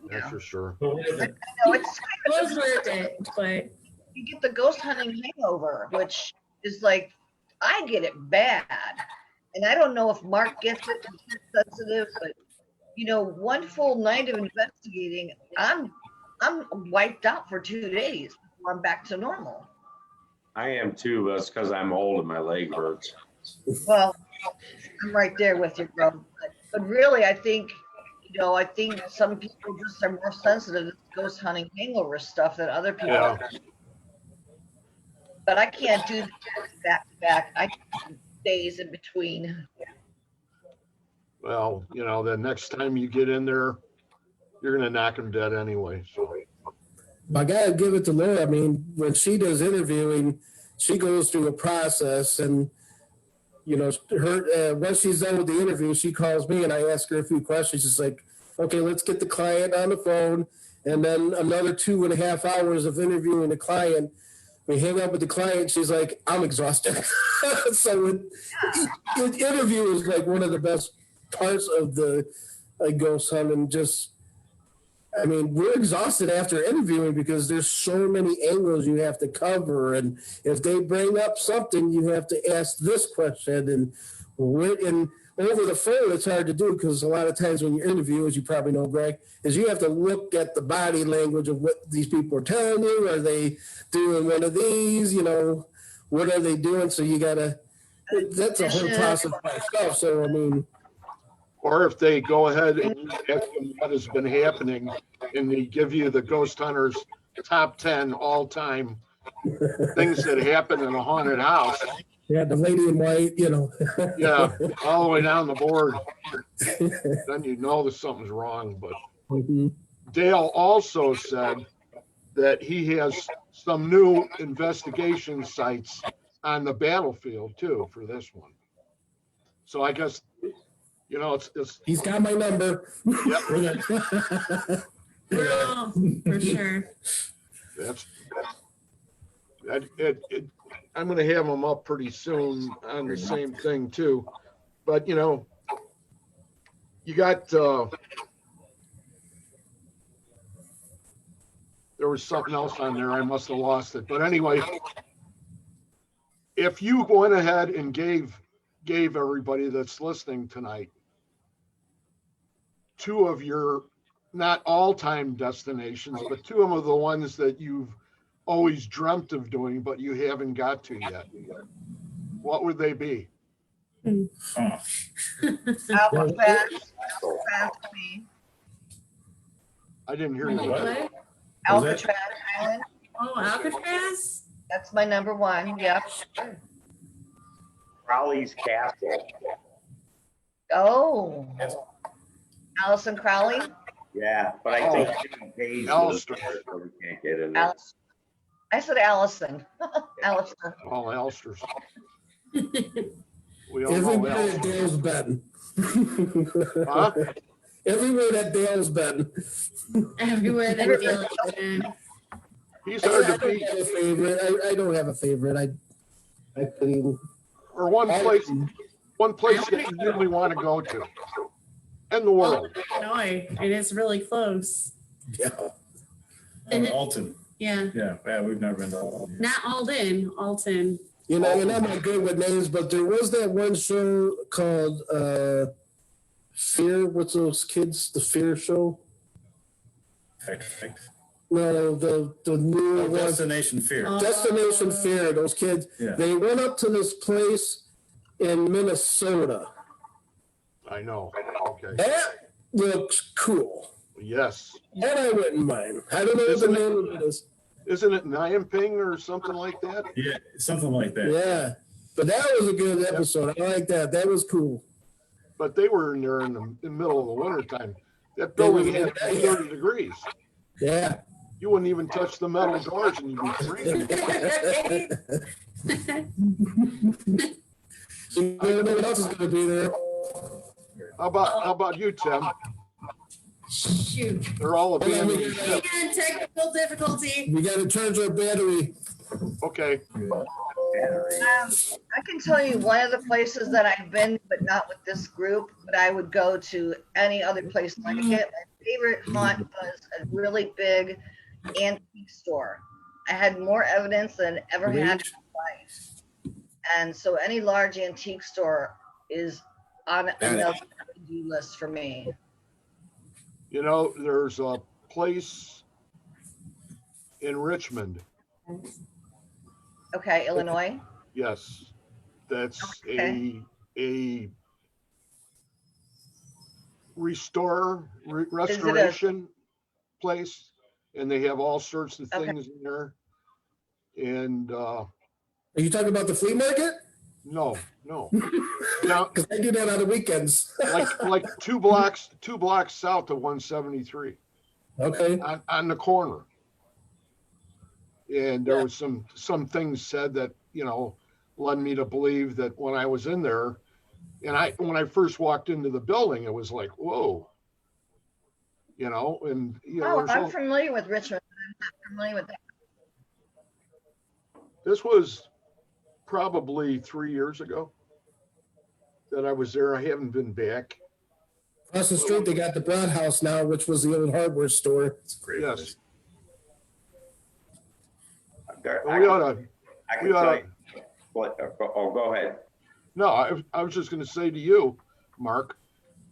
[SPEAKER 1] that's for sure.
[SPEAKER 4] I know it's
[SPEAKER 6] It was worth it, but
[SPEAKER 4] you get the ghost hunting hangover, which is like, I get it bad. And I don't know if Mark gets it, he's sensitive, but one full night of investigating, I'm wiped out for 2 days before I'm back to normal.
[SPEAKER 2] I am too, but it's because I'm old and my leg hurts.
[SPEAKER 4] Well, I'm right there with you, bro. But really, I think some people just are more sensitive to ghost hunting hangover stuff than other people.
[SPEAKER 1] Yeah.
[SPEAKER 4] But I can't do that back to back. I need days in between.
[SPEAKER 1] Well, the next time you get in there, you're gonna knock them dead anyway. So
[SPEAKER 3] I gotta give it to Laura. I mean, when she does interviewing, she goes through a process, and her once she's done with the interview, she calls me and I ask her a few questions. It's like, okay, let's get the client on the phone, and then another 2.5 hours of interviewing the client. We hang up with the client. She's like, I'm exhausted. So the interview is like one of the best parts of the ghost hunt, and we're exhausted after interviewing because there's so many angles you have to cover, and if they bring up something, you have to ask this question, and over the phone, it's hard to do because a lot of times when you interview, as you probably know, Greg, is you have to look at the body language of what these people are telling you. Are they doing one of these? What are they doing? So you gotta. That's a whole process by itself. So
[SPEAKER 1] or if they go ahead and you ask them what has been happening, and they give you the ghost hunters top 10 all time things that happen in a haunted house.
[SPEAKER 3] yeah, the lady in white,
[SPEAKER 1] Yeah, all the way down the board. Then you know that something's wrong. But
[SPEAKER 3] Mhm.
[SPEAKER 1] Dale also said that he has some new investigation sites on the battlefield too for this one. So I guess, it's
[SPEAKER 3] He's got my number.
[SPEAKER 1] yep,
[SPEAKER 6] oh, for sure.
[SPEAKER 1] I'm going to have them up pretty soon on the same thing too. But you got there was something else on there. I must have lost it. But anyway, if you went ahead and gave everybody that's listening tonight 2 of your not all-time destinations, but two of them are the ones that you've always dreamt of doing, but you haven't got to yet. What would they be?
[SPEAKER 5] Huh.
[SPEAKER 4] Alcatraz, Alcatraz for me.
[SPEAKER 1] I didn't hear you.
[SPEAKER 5] What?
[SPEAKER 6] What?
[SPEAKER 5] Was that?
[SPEAKER 4] Alcatraz Island.
[SPEAKER 6] Oh, Alcatraz?
[SPEAKER 4] That's my number one. Yep.
[SPEAKER 2] Crowley's Castle.
[SPEAKER 4] Oh, Allison Crowley.
[SPEAKER 2] Yeah, but I think Jimmy Page lives
[SPEAKER 1] Alistair.
[SPEAKER 2] there, so we can't get in there.
[SPEAKER 4] Alice. I said Allison. Allison.
[SPEAKER 1] All Alsters. We all know
[SPEAKER 3] Everywhere that
[SPEAKER 1] Alsters.
[SPEAKER 3] Dale's been.
[SPEAKER 1] Huh?
[SPEAKER 3] Everywhere that Dale's been.
[SPEAKER 6] Everywhere that Dale's been.
[SPEAKER 1] He's
[SPEAKER 3] I
[SPEAKER 1] hard to
[SPEAKER 3] don't
[SPEAKER 1] beat.
[SPEAKER 3] have a favorite. I don't have a favorite. I couldn't.
[SPEAKER 1] Or one place that you really want to go to in the world.
[SPEAKER 6] Illinois, and it's really close.
[SPEAKER 3] Yeah.
[SPEAKER 5] Alton.
[SPEAKER 6] Yeah,
[SPEAKER 5] Yeah, we've never been to Alton.
[SPEAKER 6] not Alden, Alton.
[SPEAKER 3] You know, and I'm not good with names, but there was that one show called Fear. What's those kids? The Fear Show? No, the new one.
[SPEAKER 5] Destination Fear.
[SPEAKER 6] Oh.
[SPEAKER 3] Destination Fear. Those kids.
[SPEAKER 5] Yeah.
[SPEAKER 3] They went up to this place in Minnesota.
[SPEAKER 1] I know. Okay.
[SPEAKER 3] That looks cool.
[SPEAKER 1] Yes.
[SPEAKER 3] That I wouldn't mind. I don't know what the name of it is.
[SPEAKER 1] Isn't it Nyamping or something like that?
[SPEAKER 5] Yeah, something like that.
[SPEAKER 3] Yeah. But that was a good episode. I like that. That was cool.
[SPEAKER 1] But they were in there in the middle of the winter time. That building had 30 degrees.
[SPEAKER 3] Yeah.
[SPEAKER 1] You wouldn't even touch the metal doors and you'd be freezing.
[SPEAKER 3] You don't know what else is going to be there.
[SPEAKER 1] How about you, Tim?
[SPEAKER 6] Shoot.
[SPEAKER 1] They're all abandoned
[SPEAKER 6] Again,
[SPEAKER 1] ships.
[SPEAKER 6] technical difficulty.
[SPEAKER 3] We got to charge our battery.
[SPEAKER 1] Okay.
[SPEAKER 4] I can tell you one of the places that I've been, but not with this group, but I would go to any other place like it. My favorite haunt was a really big antique store. I had more evidence than ever had in my life. And so any large antique store is on another to-do list for me.
[SPEAKER 1] You know, there's a place in Richmond.
[SPEAKER 4] Okay, Illinois.
[SPEAKER 1] Yes. That's
[SPEAKER 4] Okay.
[SPEAKER 1] a restoration place, and they have all sorts of
[SPEAKER 4] Okay.
[SPEAKER 1] things in there. And
[SPEAKER 3] Are you talking about the flea market?
[SPEAKER 1] no. Now,
[SPEAKER 3] Because I do that on the weekends.
[SPEAKER 1] like two blocks south of 173
[SPEAKER 3] Okay.
[SPEAKER 1] on the corner. And there was some things said that, you know, led me to believe that when I was in there, and when I first walked into the building, it was like, whoa, you know, and you know,
[SPEAKER 4] Oh, I'm familiar with Richmond. I'm not familiar with that.
[SPEAKER 1] this was probably 3 years ago that I was there. I haven't been back.
[SPEAKER 3] Across the street, they got the Broad House now, which was the old hardware store.
[SPEAKER 5] It's a great
[SPEAKER 1] Yes.
[SPEAKER 5] place.
[SPEAKER 1] We ought to.
[SPEAKER 2] I can
[SPEAKER 1] We
[SPEAKER 2] tell
[SPEAKER 1] ought
[SPEAKER 2] you. What, go ahead.
[SPEAKER 1] No, I was just going to say to you, Mark,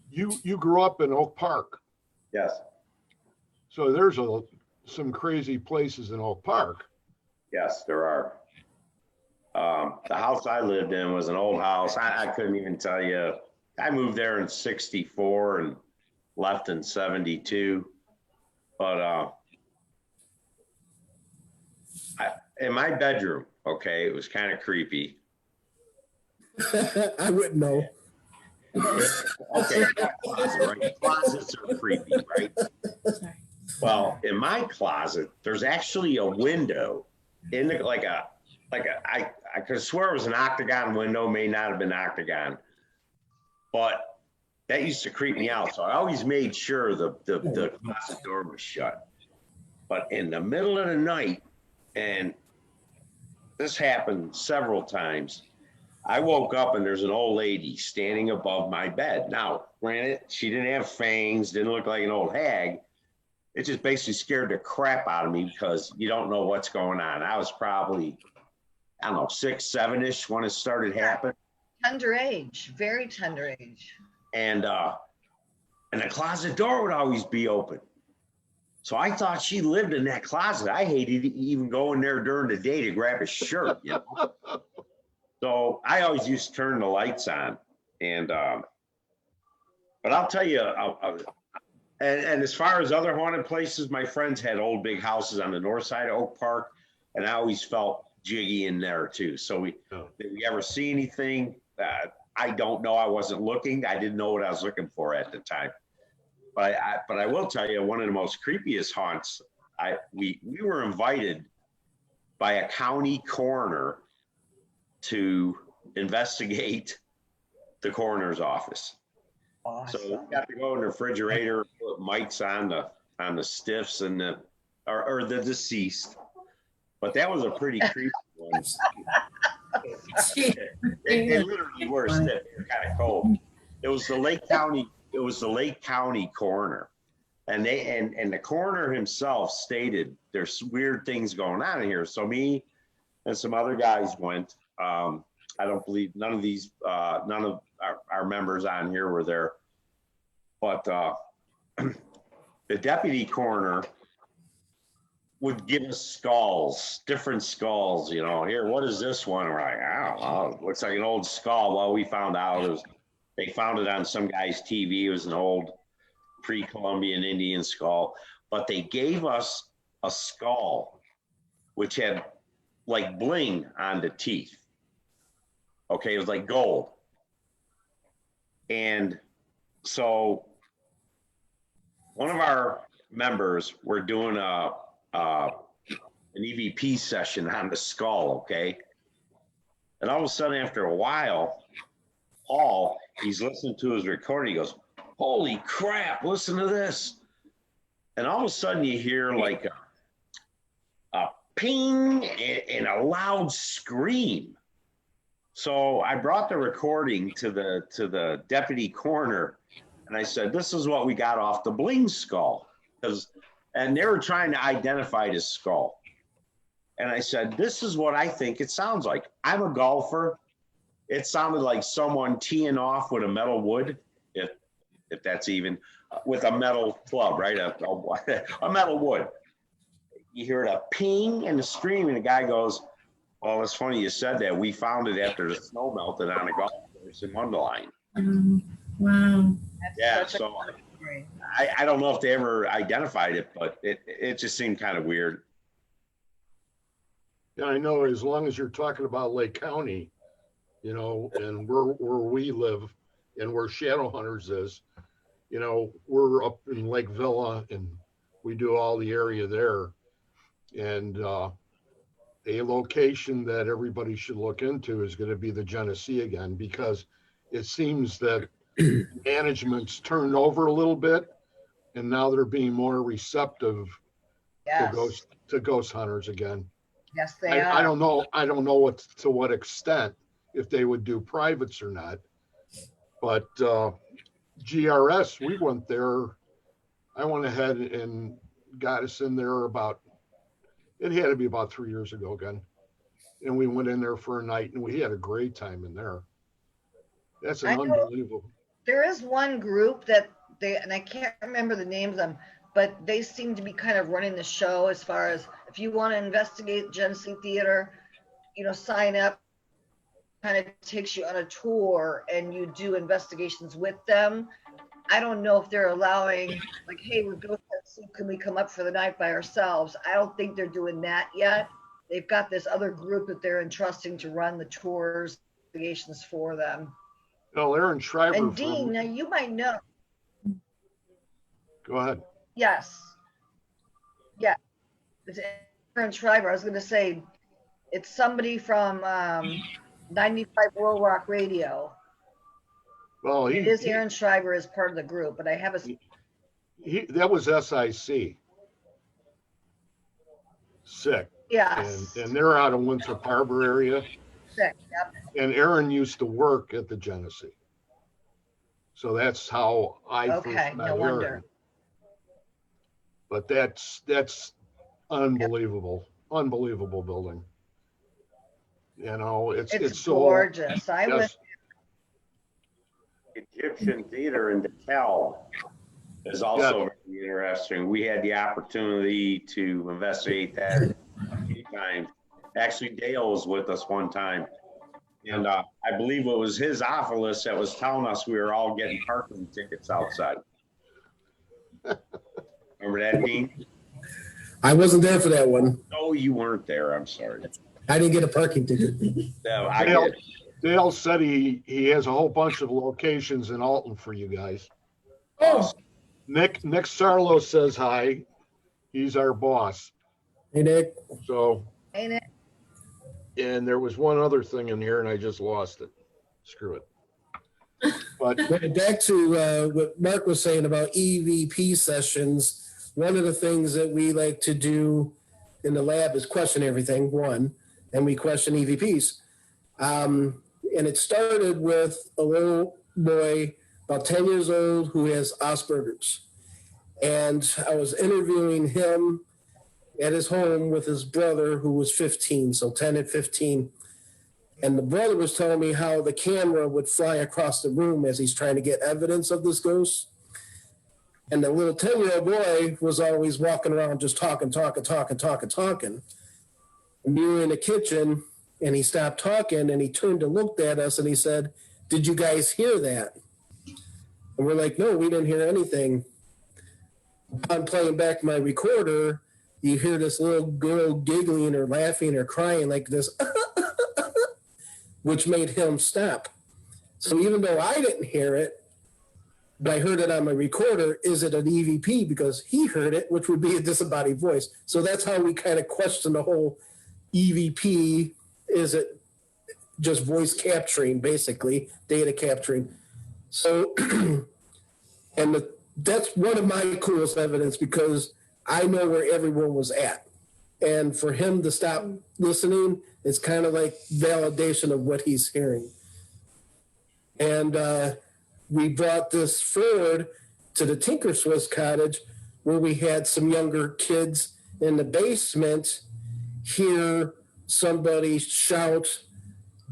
[SPEAKER 1] you grew up in Oak Park,
[SPEAKER 2] Yes,
[SPEAKER 1] so there's some crazy places in Oak Park.
[SPEAKER 2] yes, there are. The house I lived in was an old house. I couldn't even tell you. I moved there in '64 and left in '72. But in my bedroom, okay, it was kind of creepy.
[SPEAKER 3] I wouldn't know.
[SPEAKER 2] Okay, closet, right? Closets are creepy, right?
[SPEAKER 6] Sorry.
[SPEAKER 2] Well, in my closet, there's actually a window in the I could swear it was an octagon window, may not have been octagon, but that used to creep me out. So I always made sure the closet door was shut. But in the middle of the night, and this happened several times, I woke up and there's an old lady standing above my bed. Now, granted, she didn't have fangs, didn't look like an old hag. It just basically scared the crap out of me because you don't know what's going on. I was probably, I don't know, 6, 7-ish when it started happening.
[SPEAKER 4] Tender age, very tender age.
[SPEAKER 2] And and the closet door would always be open. So I thought she lived in that closet. I hated to even go in there during the day to grab a shirt, you know? So I always used to turn the lights on. And, but I'll tell you, and as far as other haunted places, my friends had old big houses on the north side of Oak Park, and I always felt jiggy in there too. So did we ever see anything? I don't know. I wasn't looking. I didn't know what I was looking for at the time. But I will tell you, one of the most creepiest haunts, we were invited by a county coroner to investigate the coroner's office.
[SPEAKER 4] Awesome.
[SPEAKER 2] So we got to go in the refrigerator, put mics on the stiffs and or the deceased. But that was a pretty creepy one. They literally were stiff. They were kind of cold. It was the Lake County coroner, and the coroner himself stated there's weird things going on in here. So me and some other guys went. I don't believe none of our members on here were there, but the deputy coroner would give us skulls, different skulls. You know, here, what is this one? We're like, I don't know. It looks like an old skull. Well, we found out they found it on some guy's TV. It was an old pre-Columbian Indian skull, but they gave us a skull which had like bling on the teeth. Okay, it was like gold. And so one of our members were doing an EVP session on the skull, okay? And all of a sudden, after a while, Paul, he's listening to his recording, he goes, holy crap, listen to this. And all of a sudden you hear like a ping and a loud scream. So I brought the recording to the deputy coroner, and I said, this is what we got off the bling skull. And they were trying to identify this skull. And I said, this is what I think it sounds like. I'm a golfer. It sounded like someone teeing off with a metal wood, if that's even, with a metal club, right? A metal wood. You hear a ping and a scream, and the guy goes, well, it's funny you said that. We found it after the snow melted on a golf course in Mundelein.
[SPEAKER 6] Wow.
[SPEAKER 2] Yeah, so I don't know if they ever identified it, but it just seemed kind of weird.
[SPEAKER 1] Yeah, I know, as long as you're talking about Lake County, you know, and where we live and where Shadow Hunters is, you know, we're up in Lake Villa and we do all the area there. And a location that everybody should look into is going to be the Genesee again, because it seems that management's turned over a little bit and now they're being more receptive
[SPEAKER 4] Yes.
[SPEAKER 1] to ghost hunters again.
[SPEAKER 4] Yes, they are.
[SPEAKER 1] I don't know to what extent, if they would do privates or not, but GRS, we went there. I went ahead and got us in there it had to be about 3 years ago again. And we went in there for a night and we had a great time in there. That's an unbelievable.
[SPEAKER 4] There is one group that and I can't remember the names of them, but they seem to be kind of running the show as far as if you want to investigate Genesee Theater, you know, sign up, kind of takes you on a tour and you do investigations with them. I don't know if they're allowing, like, hey, we're going to, can we come up for the night by ourselves? I don't think they're doing that yet. They've got this other group that they're entrusting to run the tours, investigations for them.
[SPEAKER 1] Well, Aaron Schreiber.
[SPEAKER 4] And Dean, now you might know.
[SPEAKER 1] Go ahead.
[SPEAKER 4] Yes. Yeah. It's Aaron Schreiber. I was going to say, it's somebody from 95 World Rock Radio.
[SPEAKER 1] Well,
[SPEAKER 4] it is Aaron Schreiber as part of the group, but I have
[SPEAKER 1] that was SIC. Sick.
[SPEAKER 4] Yes.
[SPEAKER 1] And they're out of Winthrop Harbor area.
[SPEAKER 4] Sick. Yep.
[SPEAKER 1] And Aaron used to work at the Genesee. So that's how I first met
[SPEAKER 4] no
[SPEAKER 1] Aaron.
[SPEAKER 4] wonder.
[SPEAKER 1] But that's unbelievable. Yep. Unbelievable building. You know, it's so
[SPEAKER 4] gorgeous. I went
[SPEAKER 2] Egyptian theater in DeKalb. is also very interesting. We had the opportunity to investigate that a few times. Actually, Dale was with us one time. And I believe it was his office that was telling us we were all getting parking tickets outside. Remember that, Dean?
[SPEAKER 3] I wasn't there for that one.
[SPEAKER 2] No, you weren't there. I'm sorry.
[SPEAKER 3] I didn't get a parking ticket.
[SPEAKER 2] No, I
[SPEAKER 1] Dale,
[SPEAKER 2] did.
[SPEAKER 1] Dale said he has a whole bunch of locations in Alton for you guys.
[SPEAKER 3] Oh,
[SPEAKER 1] Nick Sarlo says hi. He's our boss.
[SPEAKER 3] hey, Nick.
[SPEAKER 1] So,
[SPEAKER 4] Ain't it?
[SPEAKER 1] and there was one other thing in here and I just lost it. Screw it. But
[SPEAKER 3] Back to what Mark was saying about EVP sessions. One of the things that we like to do in the lab is question everything, one, and we question EVPs. And it started with a little boy, about 10 years old, who has Asperger's. And I was interviewing him at his home with his brother, who was 15, so 10 and 15. And the brother was telling me how the camera would fly across the room as he's trying to get evidence of this ghost. And the little 10-year-old boy was always walking around just talking. And we were in the kitchen, and he stopped talking, and he turned and looked at us, and he said, "Did you guys hear that?" And we're like, "No, we didn't hear anything." I'm playing back my recorder. You hear this little girl giggling or laughing or crying like this, which made him stop. So even though I didn't hear it, but I heard it on my recorder, is it an EVP? Because he heard it, which would be a disembodied voice. So that's how we kind of question the whole EVP. Is it just voice capturing, basically, data capturing? So, that's one of my coolest evidence because I know where everyone was at. And for him to stop listening, it's kind of like validation of what he's hearing. And we brought this forward to the Tinker Swiss cottage where we had some younger kids in the basement hear somebody shout,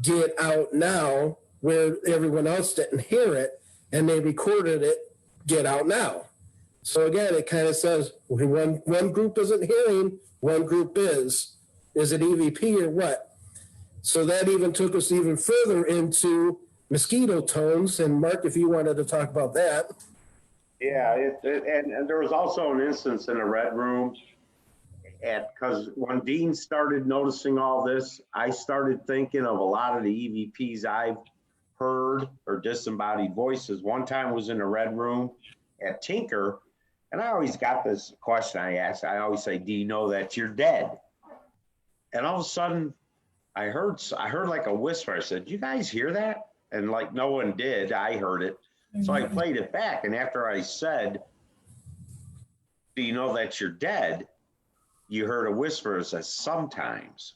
[SPEAKER 3] "Get out now," where everyone else didn't hear it, and they recorded it, "Get out now." So again, it kind of says one group isn't hearing, one group is. Is it EVP or what? So that even took us even further into mosquito tones. And Mark, if you wanted to talk about that.
[SPEAKER 2] Yeah, and there was also an instance in the Red Room because when Dean started noticing all this, I started thinking of a lot of the EVPs I've heard or disembodied voices. One time was in the Red Room at Tinker, and I always got this question I asked. I always say, "Do you know that you're dead?" And all of a sudden, I heard like a whisper. I said, "You guys hear that?" And like no one did. I heard it. So I played it back. And after I said, "Do you know that you're dead?" you heard a whisper that says, "Sometimes."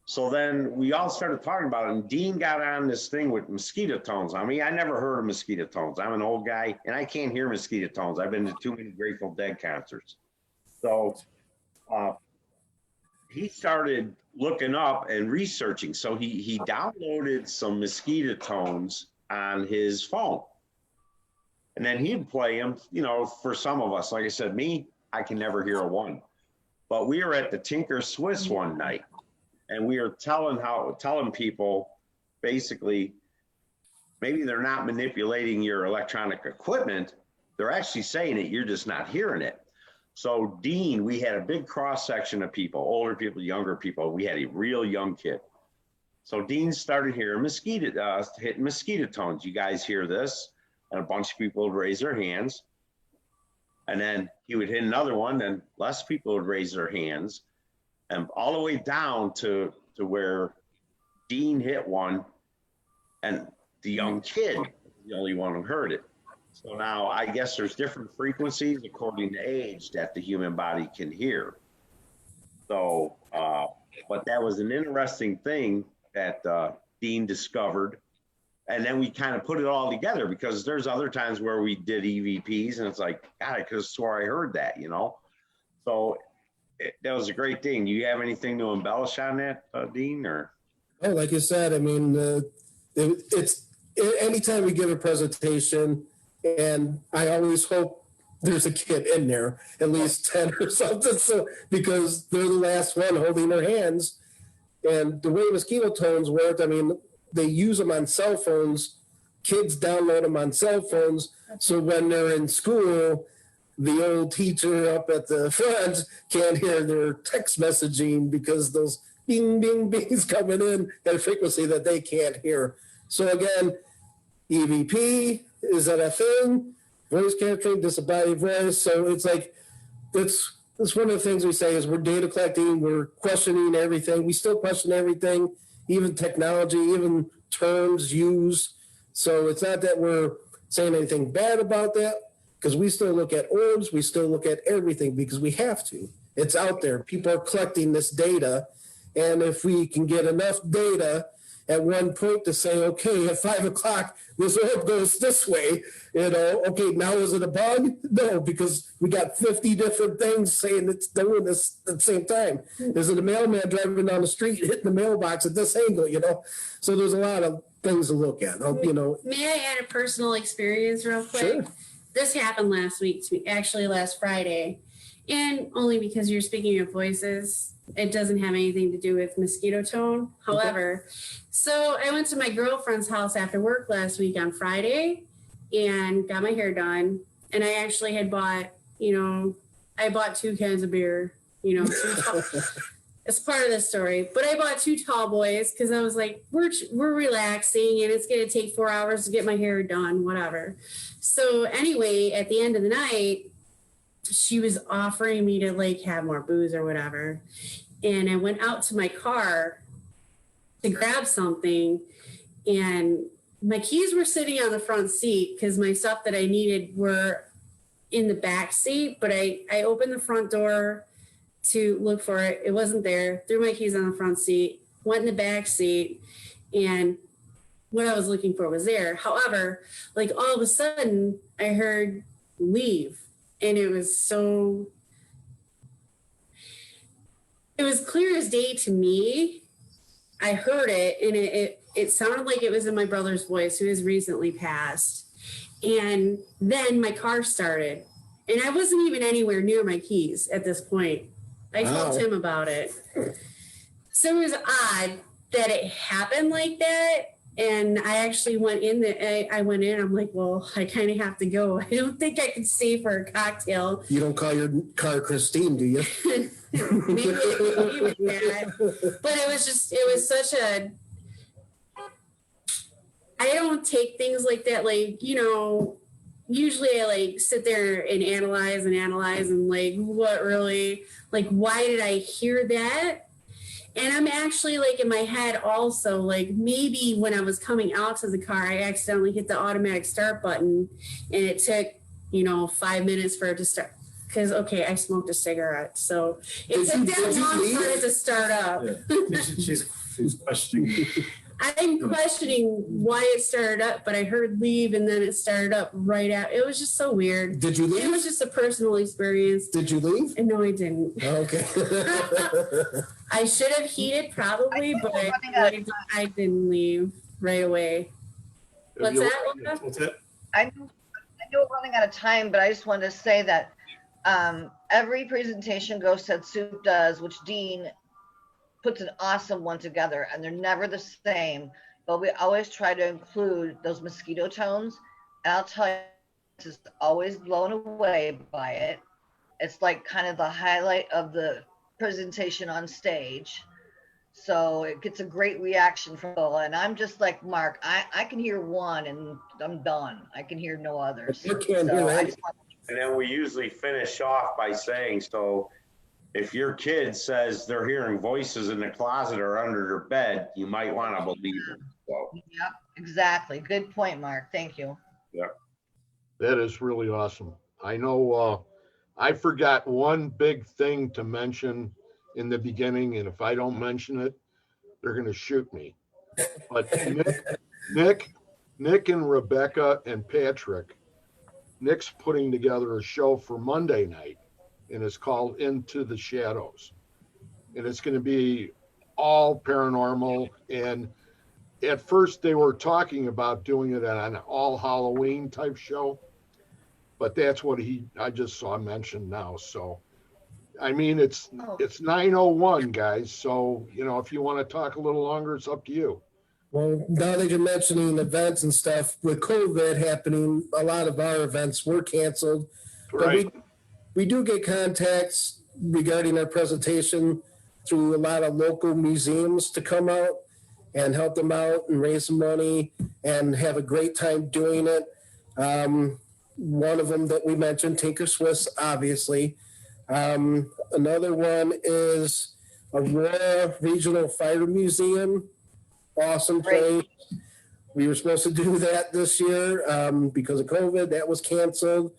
[SPEAKER 2] So then we all started talking about it. And Dean got on this thing with mosquito tones. I mean, I never heard of mosquito tones. I'm an old guy and I can't hear mosquito tones. I've been to too many Grateful Dead concerts. So he started looking up and researching. So he downloaded some mosquito tones on his phone. And then he'd play them, for some of us. Like I said, me, I can never hear a one. But we were at the Tinker Swiss one night, and we were telling people basically, maybe they're not manipulating your electronic equipment. They're actually saying it. You're just not hearing it. So Dean, we had a big cross section of people, older people, younger people. We had a real young kid. So Dean started hearing hitting mosquito tones. You guys hear this? And a bunch of people would raise their hands. And then he would hit another one, and less people would raise their hands. And all the way down to where Dean hit one, and the young kid was the only one who heard it. So now I guess there's different frequencies according to age that the human body can hear. So, but that was an interesting thing that Dean discovered. And then we kind of put it all together because there's other times where we did EVPs and it's like, God, I could have swore I heard that, So that was a great thing. Do you have anything to embellish on that, Dean? Or?
[SPEAKER 3] Oh, like you said, I mean, it's anytime we give a presentation, and I always hope there's a kid in there, at least 10 or something. So because they're the last one holding their hands. And the way mosquito tones work, I mean, they use them on cell phones. Kids download them on cell phones. So when they're in school, the old teacher up at the front can't hear their text messaging because those bing, bing, bings coming in at a frequency that they can't hear. So again, EVP, is that a thing? Voice capturing, disembodied voice. So it's like, that's one of the things we say is we're data collecting, we're questioning everything. We still question everything, even technology, even terms used. So it's not that we're saying anything bad about that, because we still look at orbs, we still look at everything because we have to. It's out there. People are collecting this data. And if we can get enough data at one point to say, okay, at 5 o'clock, this orb goes this way, okay, now is it a bug? No, because we got 50 different things saying it's doing this at the same time. Is it a mailman driving down the street hitting the mailbox at this angle, So there's a lot of things to look at,
[SPEAKER 6] May I add a personal experience real quick?
[SPEAKER 3] Sure.
[SPEAKER 6] This happened last week, actually last Friday. And only because you're speaking of voices, it doesn't have anything to do with mosquito tone. However, so I went to my girlfriend's house after work last week on Friday and got my hair done. And I actually had bought, I bought 2 cans of beer, 2 tall. It's part of the story. But I bought 2 tall boys because I was like, we're relaxing and it's going to take 4 hours to get my hair done, whatever. So anyway, at the end of the night, she was offering me to have more booze or whatever. And I went out to my car to grab something and my keys were sitting on the front seat because my stuff that I needed were in the back seat, but I opened the front door to look for it. It wasn't there. Threw my keys on the front seat, went in the back seat, and what I was looking for was there. However, all of a sudden I heard leave. And it was clear as day to me. I heard it and it sounded like it was in my brother's voice, who has recently passed. And then my car started and I wasn't even anywhere near my keys at this point. I told him about it. So it was odd that it happened like that. And I actually went in there. I went in. I'm like, well, I kind of have to go. I don't think I could stay for a cocktail.
[SPEAKER 3] You don't call your car Christine, do you?
[SPEAKER 6] Maybe that. But it was such a. I don't take things like that. Usually I sit there and analyze and what really, why did I hear that? And I'm actually in my head also, maybe when I was coming out to the car, I accidentally hit the automatic start button and it took, 5 minutes for it to start. Because, okay, I smoked a cigarette. So it took that long for it to start up.
[SPEAKER 5] Yeah. She's questioning.
[SPEAKER 6] I'm questioning why it started up, but I heard leave and then it started up right out. It was just so weird.
[SPEAKER 3] Did you leave?
[SPEAKER 6] It was just a personal experience.
[SPEAKER 3] Did you leave?
[SPEAKER 6] No, I didn't.
[SPEAKER 3] Okay.
[SPEAKER 6] I should have heeded probably, but I didn't leave right away. What's that?
[SPEAKER 4] I know we're running out of time, but I just wanted to say that every presentation Ghost Head Soup does, which Dean puts an awesome one together, and they're never the same, but we always try to include those mosquito tones. And I'll tell you, just always blown away by it. It's kind of the highlight of the presentation on stage. So it gets a great reaction from people. And I'm just like Mark, I can hear one and I'm done. I can hear no others.
[SPEAKER 3] You can't hear that.
[SPEAKER 2] And then we usually finish off by saying, so if your kid says they're hearing voices in the closet or under their bed, you might want to believe them. So.
[SPEAKER 4] Yep, exactly. Good point, Mark. Thank you.
[SPEAKER 2] Yeah.
[SPEAKER 1] That is really awesome. I know I forgot one big thing to mention in the beginning, and if I don't mention it, they're going to shoot me. But Nick and Rebecca and Patrick, Nick's putting together a show for Monday night, and it's called Into the Shadows. And it's going to be all paranormal. And at first they were talking about doing it on an all Halloween type show. but that's what I just saw mentioned now. So, I mean, it's
[SPEAKER 4] Oh.
[SPEAKER 1] 9:01, guys. So, if you want to talk a little longer, it's up to you.
[SPEAKER 3] Well, now that you're mentioning events and stuff, with COVID happening, a lot of our events were canceled. But
[SPEAKER 1] Right.
[SPEAKER 3] we do get contacts regarding our presentation through a lot of local museums to come out and help them out and raise some money and have a great time doing it. One of them that we mentioned, Tinker Swiss, obviously. Another one is Aurora Regional Fire Museum. Awesome
[SPEAKER 4] Great.
[SPEAKER 3] place. We were supposed to do that this year because of COVID. That was canceled.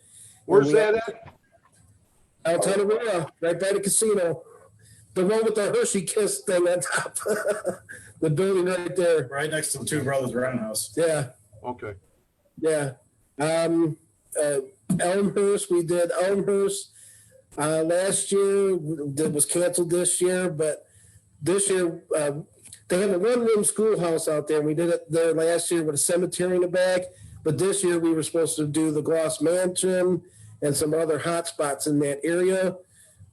[SPEAKER 1] Where's
[SPEAKER 3] And we
[SPEAKER 1] that
[SPEAKER 3] had
[SPEAKER 1] at?
[SPEAKER 3] Downtown Aurora, right by the casino. The one with the Hershey Kiss thing on top. The building right there.
[SPEAKER 5] Right next to the Two Brothers Roundhouse.
[SPEAKER 3] Yeah,
[SPEAKER 1] Okay.
[SPEAKER 3] yeah. Elmhurst, we did Elmhurst last year. That was canceled this year, but this year they have a one-room schoolhouse out there. We did it there last year with a cemetery in the back, but this year we were supposed to do the Gloss Mansion and some other hot spots in that area,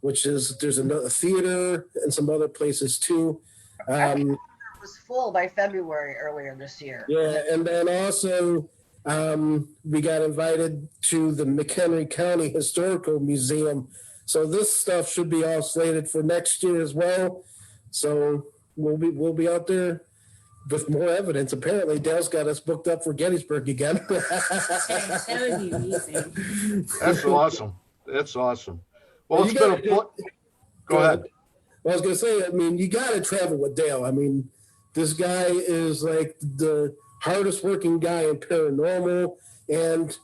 [SPEAKER 3] which is there's another theater and some other places too.
[SPEAKER 4] It was full by February earlier this year.
[SPEAKER 3] Yeah, and then also we got invited to the McHenry County Historical Museum. So this stuff should be all slated for next year as well. So we'll be out there with more evidence. Apparently, Dale's got us booked up for Gettysburg again.
[SPEAKER 6] That would be amazing.
[SPEAKER 1] That's awesome. That's awesome. Well, it's
[SPEAKER 3] You
[SPEAKER 1] been
[SPEAKER 3] gotta-
[SPEAKER 1] Go ahead.
[SPEAKER 3] Well, I was going to say, I mean, you got to travel with Dale. I mean, this guy is like the hardest working guy in paranormal. And,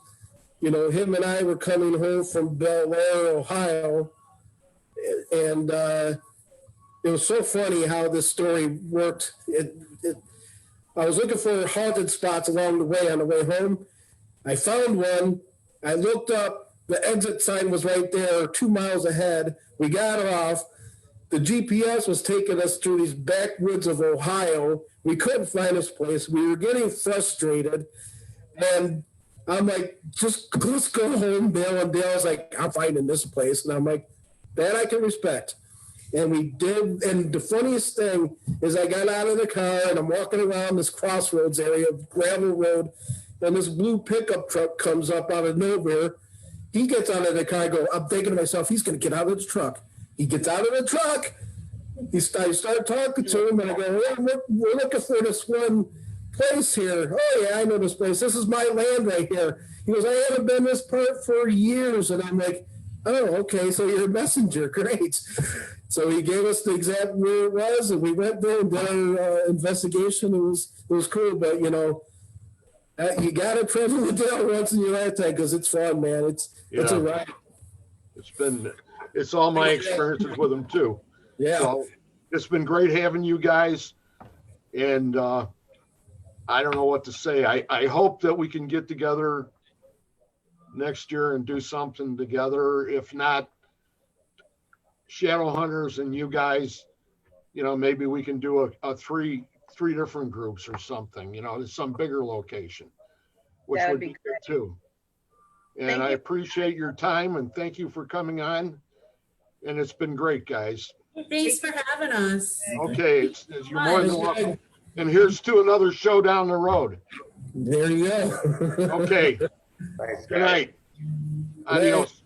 [SPEAKER 3] him and I were coming home from Bel Air, Ohio. And it was so funny how this story worked. I was looking for haunted spots along the way on the way home. I found one. I looked up. The exit sign was right there, 2 miles ahead. We got off. The GPS was taking us through these backwoods of Ohio. We couldn't find this place. We were getting frustrated. And I'm like, let's go home, Dale. And Dale's like, I'm finding this place. And I'm like, that I can respect. And we did. And the funniest thing is I got out of the car and I'm walking around this crossroads area, gravel road, and this blue pickup truck comes up out of nowhere. He gets out of the car. I'm thinking to myself, he's going to get out of the truck. He gets out of the truck. I start talking to him, and I go, we're looking for this one place here. Oh, yeah, I know this place. This is my land right here. He goes, I haven't been this part for years. And I'm like, oh, okay, so you're a messenger. Great. So he gave us the exact where it was, and we went there and did our investigation. It was cool, but, you got to travel with Dale once in your lifetime because it's fun, man. It's a ride.
[SPEAKER 1] It's all my experiences with him too.
[SPEAKER 3] Yeah.
[SPEAKER 1] So it's been great having you guys. And I don't know what to say. I hope that we can get together next year and do something together. If not, Shadow Hunters and you guys, maybe we can do a three different groups or something, to some bigger location, which
[SPEAKER 4] That
[SPEAKER 1] would
[SPEAKER 4] would
[SPEAKER 1] be
[SPEAKER 4] be
[SPEAKER 1] good too. And
[SPEAKER 4] Thank
[SPEAKER 1] I
[SPEAKER 4] you.
[SPEAKER 1] appreciate your time and thank you for coming on. And it's been great, guys.
[SPEAKER 6] Thanks for having us.
[SPEAKER 1] Okay, you're more than welcome. And here's to another show down the road.
[SPEAKER 3] There you go.
[SPEAKER 1] Okay.
[SPEAKER 2] Thanks,
[SPEAKER 1] Good
[SPEAKER 2] guys.
[SPEAKER 1] night. Adios.